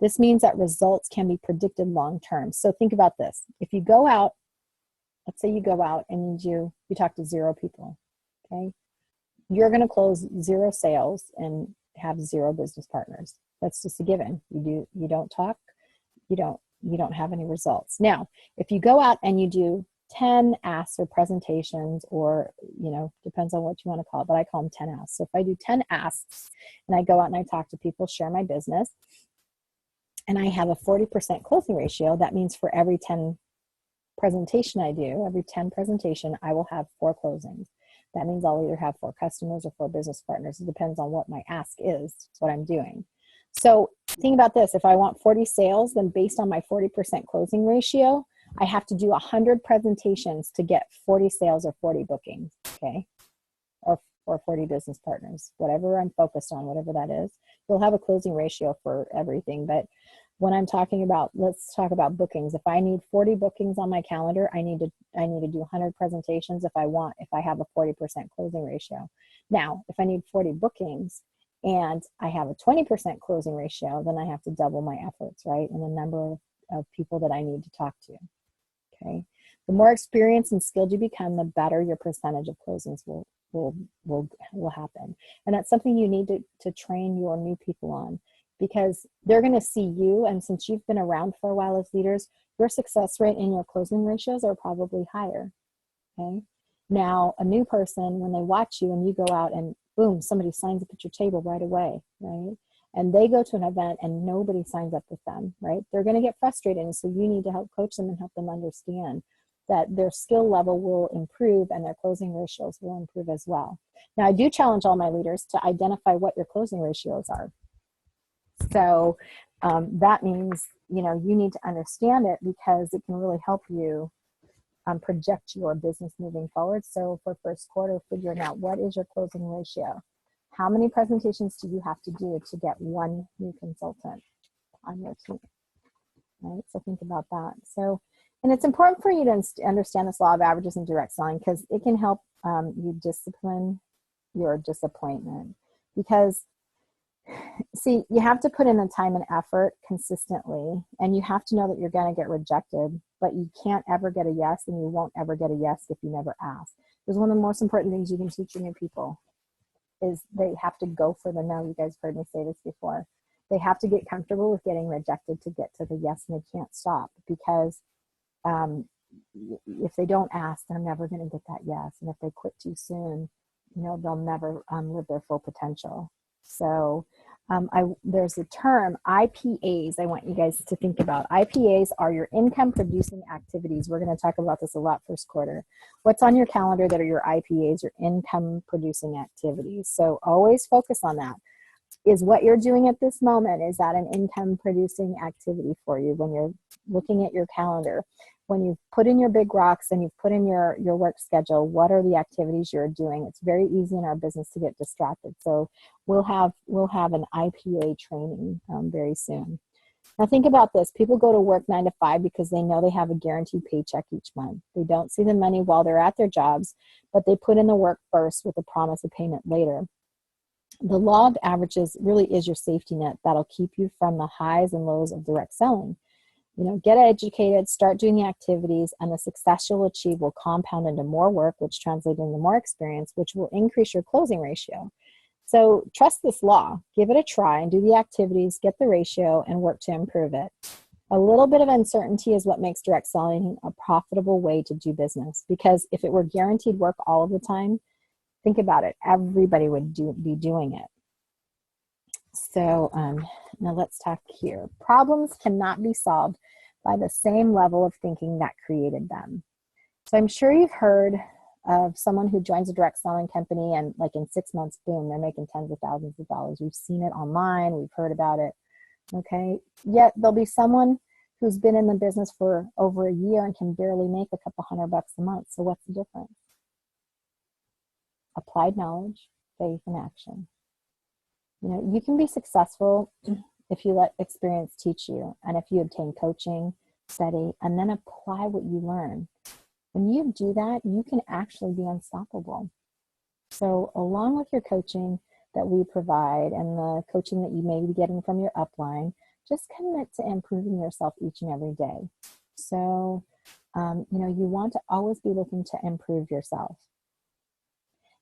This means that results can be predicted long term. So think about this. If you go out, let's say you go out and you talk to 0 people, okay? You're going to close 0 sales and have 0 business partners. That's just a given. You don't talk, you don't have any results. Now, if you go out and you do 10 asks or presentations, or, you know, depends on what you want to call it, but I call them 10 asks. So if I do 10 asks and I go out and I talk to people, share my business, and I have a 40% closing ratio, that means for every 10 presentation I do, every 10 presentation, I will have 4 closings. That means I'll either have 4 customers or 4 business partners. It depends on what my ask is. It's what I'm doing. So think about this. If I want 40 sales, then based on my 40% closing ratio, I have to do 100 presentations to get 40 sales or 40 bookings, okay? Or 40 business partners, whatever I'm focused on, whatever that is. You'll have a closing ratio for everything, but when I'm talking about, let's talk about bookings. If I need 40 bookings on my calendar, I need to do 100 presentations if I have a 40% closing ratio. Now, if I need 40 bookings and I have a 20% closing ratio, then I have to double my efforts, right? And the number of people that I need to talk to, okay? The more experienced and skilled you become, the better your percentage of closings will happen. And that's something you need to train your new people on, because they're going to see you, and since you've been around for a while as leaders, your success rate and your closing ratios are probably higher, okay? Now, a new person, when they watch you and you go out and boom, somebody signs up at your table right away, right? And they go to an event and nobody signs up with them, right? They're going to get frustrated, and so you need to help coach them and help them understand that their skill level will improve and their closing ratios will improve as well. Now, I do challenge all my leaders to identify what your closing ratios are. So that means, you know, you need to understand it, because it can really help you project your business moving forward. So for first quarter, figuring out what is your closing ratio. How many presentations do you have to do to get 1 new consultant on your team, right? So think about that. So, and it's important for you to understand this law of averages and direct selling, because it can help you discipline your disappointment. Because see, you have to put in the time and effort consistently, and you have to know that you're going to get rejected, but you can't ever get a yes, and you won't ever get a yes if you never ask. Because one of the most important things you can teach your new people is they have to go for the no. You guys heard me say this before. They have to get comfortable with getting rejected to get to the yes, and they can't stop, because if they don't ask, they're never going to get that yes. And if they quit too soon, you know, they'll never live their full potential. So there's a term, IPAs, I want you guys to think about. IPAs are your income producing activities. We're going to talk about this a lot first quarter. What's on your calendar that are your IPAs, your income producing activities? So always focus on that. Is what you're doing at this moment, is that an income producing activity for you when you're looking at your calendar? When you've put in your big rocks and you've put in your work schedule, what are the activities you're doing? It's very easy in our business to get distracted. So we'll have an IPA training very soon. Now think about this. People go to work 9 to 5 because they know they have a guaranteed paycheck each month. They don't see the money while they're at their jobs, but they put in the work first with the promise of payment later. The law of averages really is your safety net that'll keep you from the highs and lows of direct selling. You know, get educated, start doing the activities, and the success you'll achieve will compound into more work, which translates into more experience, which will increase your closing ratio. So trust this law, give it a try, and do the activities, get the ratio, and work to improve it. A little bit of uncertainty is what makes direct selling a profitable way to do business, because if it were guaranteed work all of the time, think about it, everybody would be doing it. So now let's talk here. Problems cannot be solved by the same level of thinking that created them. So I'm sure you've heard of someone who joins a direct selling company and like in 6 months, boom, they're making tens of thousands of dollars. We've seen it online. We've heard about it. Okay. Yet there'll be someone who's been in the business for over a year and can barely make a couple $100 a month. So what's the difference? Applied knowledge, faith, and action. You know, you can be successful if you let experience teach you, and if you obtain coaching, study, and then apply what you learn. When you do that, you can actually be unstoppable. So along with your coaching that we provide and the coaching that you may be getting from your upline, just commit to improving yourself each and every day. So, you know, you want to always be looking to improve yourself.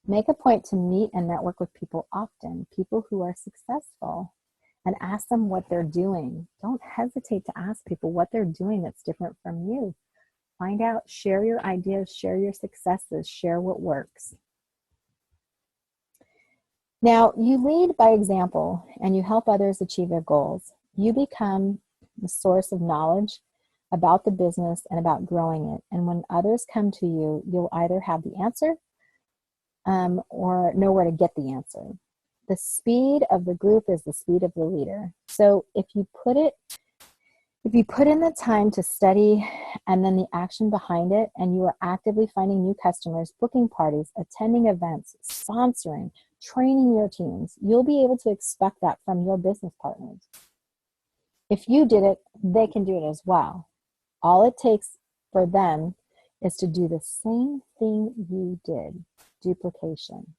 Make a point to meet and network with people often, people who are successful, and ask them what they're doing. Don't hesitate to ask people what they're doing that's different from you. Find out, share your ideas, share your successes, share what works. Now, you lead by example and you help others achieve their goals. You become the source of knowledge about the business and about growing it. And when others come to you, you'll either have the answer or know where to get the answer. The speed of the group is the speed of the leader. So if you put in the time to study and then the action behind it, and you are actively finding new customers, booking parties, attending events, sponsoring, training your teams, you'll be able to expect that from your business partners. If you did it, they can do it as well. All it takes for them is to do the same thing you did, duplication.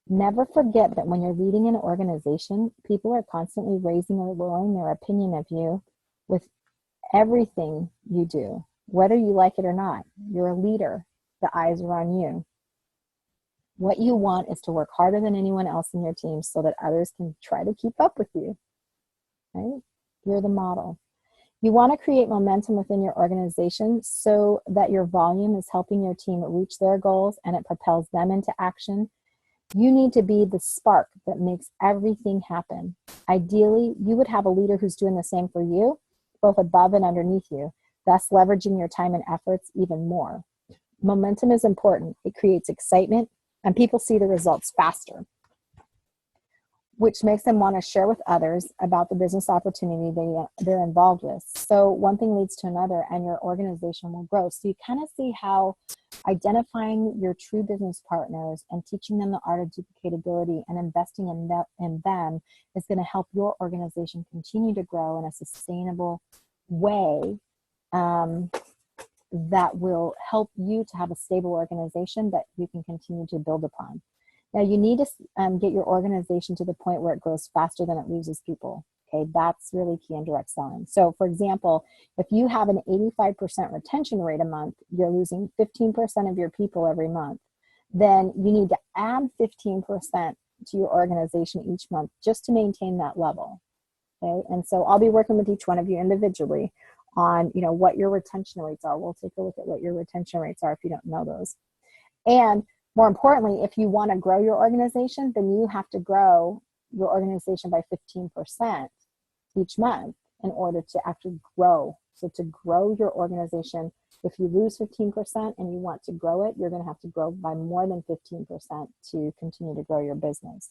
Never forget that when you're leading an organization, people are constantly raising or lowering their opinion of you with everything you do, whether you like it or not. You're a leader. The eyes are on you. What you want is to work harder than anyone else in your team so that others can try to keep up with you, right? You're the model. You want to create momentum within your organization so that your volume is helping your team reach their goals and it propels them into action. You need to be the spark that makes everything happen. Ideally, you would have a leader who's doing the same for you, both above and underneath you, thus leveraging your time and efforts even more. Momentum is important. It creates excitement, and people see the results faster, which makes them want to share with others about the business opportunity they're involved with. So one thing leads to another, and your organization will grow. So you kind of see how identifying your true business partners and teaching them the art of duplicatability and investing in them is going to help your organization continue to grow in a sustainable way that will help you to have a stable organization that you can continue to build upon. Now, you need to get your organization to the point where it grows faster than it loses people. Okay, that's really key in direct selling. So, for example, if you have an 85% retention rate a month, you're losing 15% of your people every month, then you need to add 15% to your organization each month just to maintain that level. Okay, and so I'll be working with each one of you individually on, you know, what your retention rates are. We'll take a look at what your retention rates are if you don't know those. And more importantly, if you want to grow your organization, then you have to grow your organization by 15% each month in order to actually grow. So to grow your organization, if you lose 15% and you want to grow it, you're going to have to grow by more than 15% to continue to grow your business.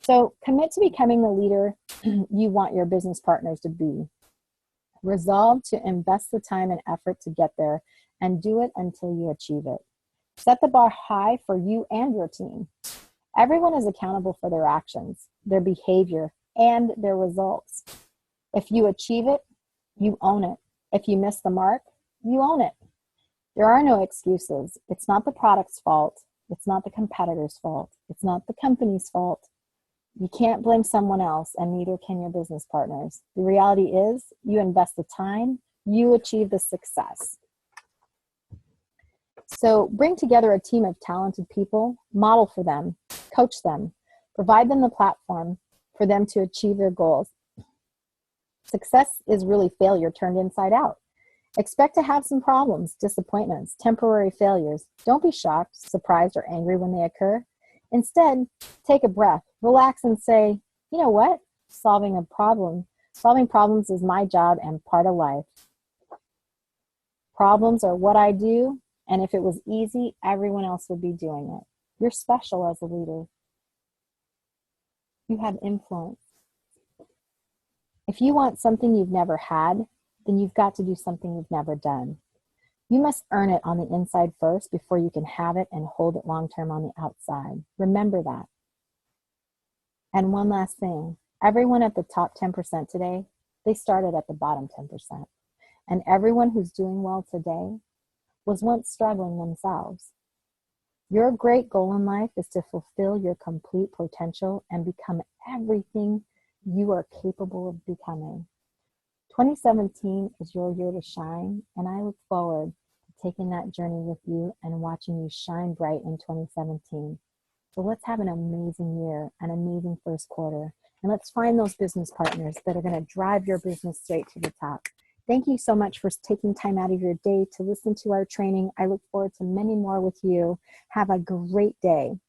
So commit to becoming the leader you want your business partners to be. Resolve to invest the time and effort to get there, and do it until you achieve it. Set the bar high for you and your team. Everyone is accountable for their actions, their behavior, and their results. If you achieve it, you own it. If you miss the mark, you own it. There are no excuses. It's not the product's fault. It's not the competitor's fault. It's not the company's fault. You can't blame someone else, and neither can your business partners. The reality is, you invest the time, you achieve the success. So bring together a team of talented people, model for them, coach them, provide them the platform for them to achieve their goals. Success is really failure turned inside out. Expect to have some problems, disappointments, temporary failures. Don't be shocked, surprised, or angry when they occur. Instead, take a breath, relax, and say, you know what? Solving problems is my job and part of life. Problems are what I do, And if it was easy, everyone else would be doing it. You're special as a leader. You have influence. If you want something you've never had, then you've got to do something you've never done. You must earn it on the inside first before you can have it and hold it long-term on the outside. Remember that. And one last thing, everyone at the top 10% today, they started at the bottom 10%. And everyone who's doing well today was once struggling themselves. Your great goal in life is to fulfill your complete potential and become everything you are capable of becoming. 2017 is your year to shine, and I look forward to taking that journey with you and watching you shine bright in 2017. So let's have an amazing year, an amazing first quarter, and let's find those business partners that are going to drive your business straight to the top. Thank you so much for taking time out of your day to listen to our training. I look forward to many more with you. Have a great day.